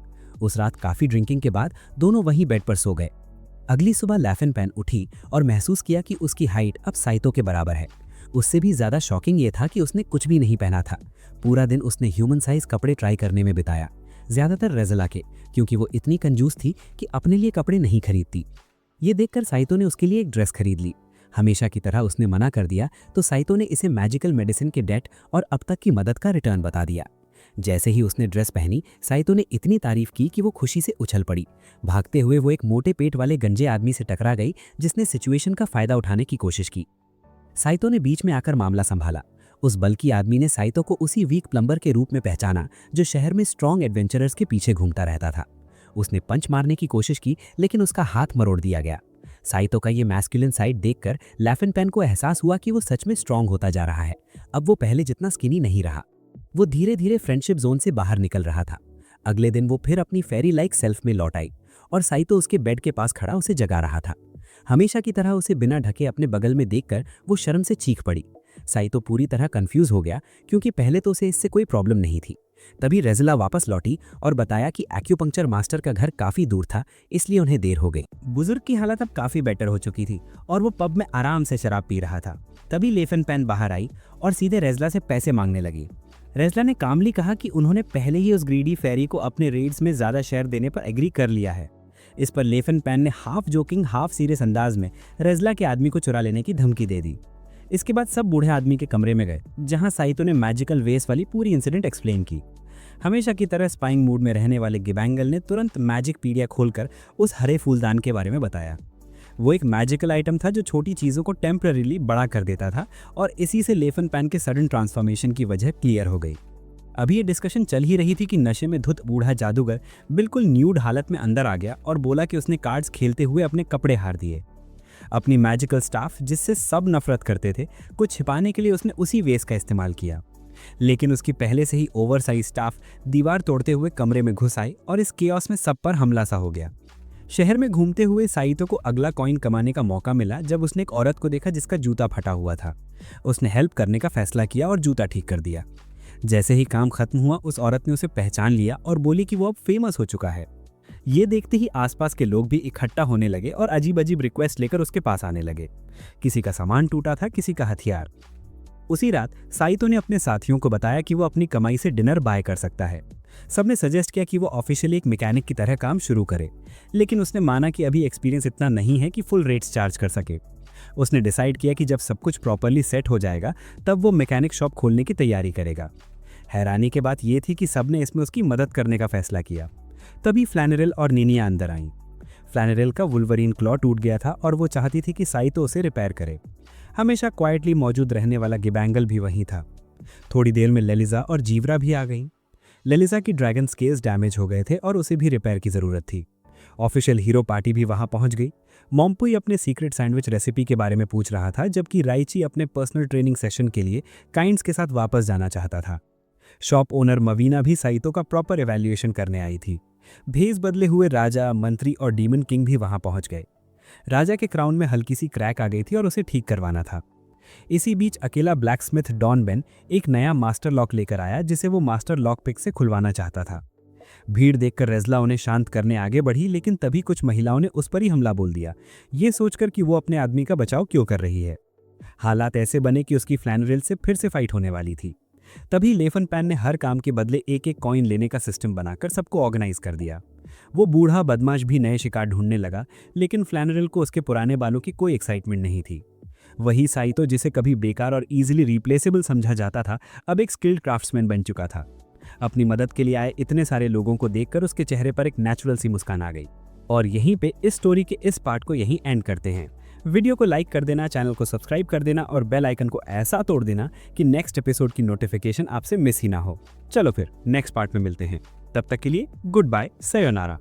उस रात काफी ड्रिंकिंग के बाद दोनों वहीं बेड पर सो गए। अगली सुबह लैफिन पैन उठी और महसूस किया कि उसकी हाइट अब साइतो के बराबर है। उससे भी ज्यादा शॉकिंग ये था कि उसने कुछ भी नहीं पहना था। पूरा दिन उसने ह्यूमन साइज कपड़े ट्राई करने में बिताया, ज्यादातर रेज़ला के, क्योंकि वो इतनी कंजूस थी कि अपने लिए कपड़े नहीं खरीदती। ये देखकर साइतो ने उसके लिए एक ड्रेस खरीद ली। हमेशा की तरह उसने मना कर दिया तो साइतो ने इसे मैजिकल मेडिसिन के डेट और अब तक की मदद का रिटर्न बता दिया। जैसे ही उसने ड्रेस पहनी, साइतो ने इतनी तारीफ की कि वो खुशी से उछल पड़ी। भागते हुए वो एक मोटे पेट वाले गंजे आदमी से टकरा गई जिसने सिचुएशन का फायदा उठाने की कोशिश की। साइतो ने बीच में आकर मामला संभाला। उस बल्कि आदमी ने साइतो को उसी वीक प्लम्बर के रूप में पहचाना जो शहर में स्ट्रॉन्ग एडवेंचरर्स के पीछे घूमता रहता था। उसने पंच मारने की कोशिश की लेकिन उसका हाथ मरोड़ दिया गया। साइतो का ये मैस्कुलिन साइड देखकर लैफिन पैन को एहसास हुआ कि वो सच में स्ट्रॉन्ग होता जा रहा है। अब वो पहले जितना स्किनी नहीं रहा। वो धीरे धीरे फ्रेंडशिप जोन से बाहर निकल रहा था। अगले दिन वो फिर अपनी फेरी लाइक सेल्फ में लौट आई और साइतो उसके बेड के पास खड़ा उसे जगा रहा था। हमेशा की तरह उसे बिना ढके अपने बगल में देखकर वो शर्म से चीख पड़ी। साइतो पूरी तरह कंफ्यूज हो गया क्योंकि पहले तो उसे इससे कोई प्रॉब्लम नहीं थी। तभी रेज़ला वापस लौटी और बताया कि एक्यूपंक्चर मास्टर का घर काफी दूर था, इसलिए उन्हें देर हो गई। बुजुर्ग की हालत अब काफी बेटर हो चुकी थी और वो पब में आराम से शराब पी रहा था। तभी लैफिन पैन बाहर आई और सीधे रेज़ला से पैसे मांगने लगी। रेज़ला ने कामली कहा कि उन्होंने पहले ही उस ग्रीडी फेरी को अपने रेड्स में ज्यादा शेयर देने पर एग्री कर लिया है। इस पर लैफिन पैन ने हाफ जोकिंग हाफ सीरियस अंदाज में रेज़ला के आदमी को चुरा लेने की धमकी दे दी। इसके बाद सब बूढ़े आदमी के कमरे में गए जहां साइतो ने मैजिकल वेस वाली पूरी इंसिडेंट एक्सप्लेन की। हमेशा की तरह स्पाइंग मूड में रहने वाले गिबैंगल ने तुरंत मैजिक पीडिया खोलकर उस हरे फूलदान के बारे में बताया। वो एक मैजिकल आइटम था जो छोटी चीज़ों को टेम्पररीली बड़ा कर देता था और इसी से लैफिन पैन के सडन ट्रांसफॉर्मेशन की वजह क्लियर हो गई। अभी ये डिस्कशन चल ही रही थी कि नशे में धुत बूढ़ा जादूगर बिल्कुल न्यूड हालत में अंदर आ गया और बोला कि उसने कार्ड्स खेलते हुए अपने कपड़े हार दिए। अपनी मैजिकल स्टाफ, जिससे सब नफरत करते थे, को छिपाने के लिए उसने उसी वेस का इस्तेमाल किया। लेकिन उसकी पहले से ही ओवरसाइज स्टाफ दीवार तोड़ते हुए कमरे में घुस आई और इस केओस में सब पर हमला सा हो गया। शहर में घूमते हुए साइतो को अगला कॉइन कमाने का मौका मिला जब उसने एक औरत को देखा जिसका जूता फटा हुआ था। उसने हेल्प करने का फैसला किया और जूता ठीक कर दिया। जैसे ही काम खत्म हुआ, उस औरत ने उसे पहचान लिया और बोली कि वो अब फेमस हो चुका है। ये देखते ही आसपास के लोग भी इकट्ठा होने लगे और अजीब अजीब रिक्वेस्ट लेकर उसके पास आने लगे। किसी का सामान टूटा था, किसी का हथियार। उसी रात साइतो ने अपने साथियों को बताया कि वो अपनी कमाई से डिनर बाय कर सकता है। सबने सजेस्ट किया कि वो ऑफिशियली एक मैकेनिक की तरह काम शुरू करे, लेकिन उसने माना कि अभी एक्सपीरियंस इतना नहीं है कि फुल रेट्स चार्ज कर सके। उसने डिसाइड किया कि जब सब कुछ प्रॉपरली सेट हो जाएगा तब वो मैकेनिक शॉप खोलने की तैयारी करेगा। हैरानी की बात यह थी कि सबने इसमें उसकी मदद करने का फैसला किया। तभी फ्लैनरेल और निनिया अंदर आईं। फ्लैनरेल का वुल्वरीन क्लॉ टूट गया था और वो चाहती थी कि साइतो उसे रिपेयर करे। हमेशा क्वाइटली मौजूद रहने वाला गिबैंगल भी वहीं था। थोड़ी देर में लेलिजा और जीवरा भी आ गईं। लेलिजा की ड्रैगन स्केल्स डैमेज हो गए थे और उसे भी रिपेयर की जरूरत थी। ऑफिशियल हीरो पार्टी भी वहां पहुंच गई। मॉम्पुई अपने सीक्रेट सैंडविच रेसिपी के बारे में पूछ रहा था, जबकि राइची अपने पर्सनल ट्रेनिंग सेशन के लिए काइंड्स के साथ वापस जाना चाहता था। शॉप ओनर मवीना भी साइतो का प्रॉपर एवैल्यूएशन करने आई थी। भेस बदले हुए राजा, मंत्री और डीमन किंग भी वहां पहुंच गए। राजा के क्राउन में हल्की सी क्रैक आ गई थी और उसे ठीक करवाना था। इसी बीच अकेला ब्लैकस्मिथ डॉन बेन एक नया मास्टर लॉक लेकर आया जिसे वो मास्टर लॉक पिक से खुलवाना चाहता था। भीड़ देखकर रेज़ला उन्हें शांत करने आगे बढ़ी, लेकिन तभी कुछ महिलाओं ने उस पर ही हमला बोल दिया, ये सोचकर कि वो अपने आदमी का बचाव क्यों कर रही है। हालात ऐसे बने कि उसकी फ्लैनरेल से फिर से फाइट होने वाली थी। तभी लैफिन पैन ने हर काम के बदले एक एक कॉइन लेने का सिस्टम बनाकर सबको ऑर्गेनाइज कर दिया। वो बूढ़ा बदमाश भी नए शिकार ढूंढने लगा, लेकिन फ्लैनरेल को उसके पुराने बालों की कोई एक्साइटमेंट नहीं थी। वही साइतो, जिसे कभी बेकार और इजीली रिप्लेसेबल समझा जाता था, अब एक स्किल्ड क्राफ्ट्समैन बन चुका था। अपनी मदद के लिए आए इतने सारे लोगों को देखकर उसके चेहरे पर एक नेचुरल सी मुस्कान आ गई। और यहीं पे इस स्टोरी के इस पार्ट को यहीं एंड करते हैं। वीडियो को लाइक कर देना, चैनल को सब्सक्राइब कर देना और बेल आइकन को ऐसा तोड़ देना कि नेक्स्ट एपिसोड की नोटिफिकेशन आपसे मिस ही ना हो। चलो फिर नेक्स्ट पार्ट में मिलते हैं, तब तक के लिए गुड बाय, सयोनारा।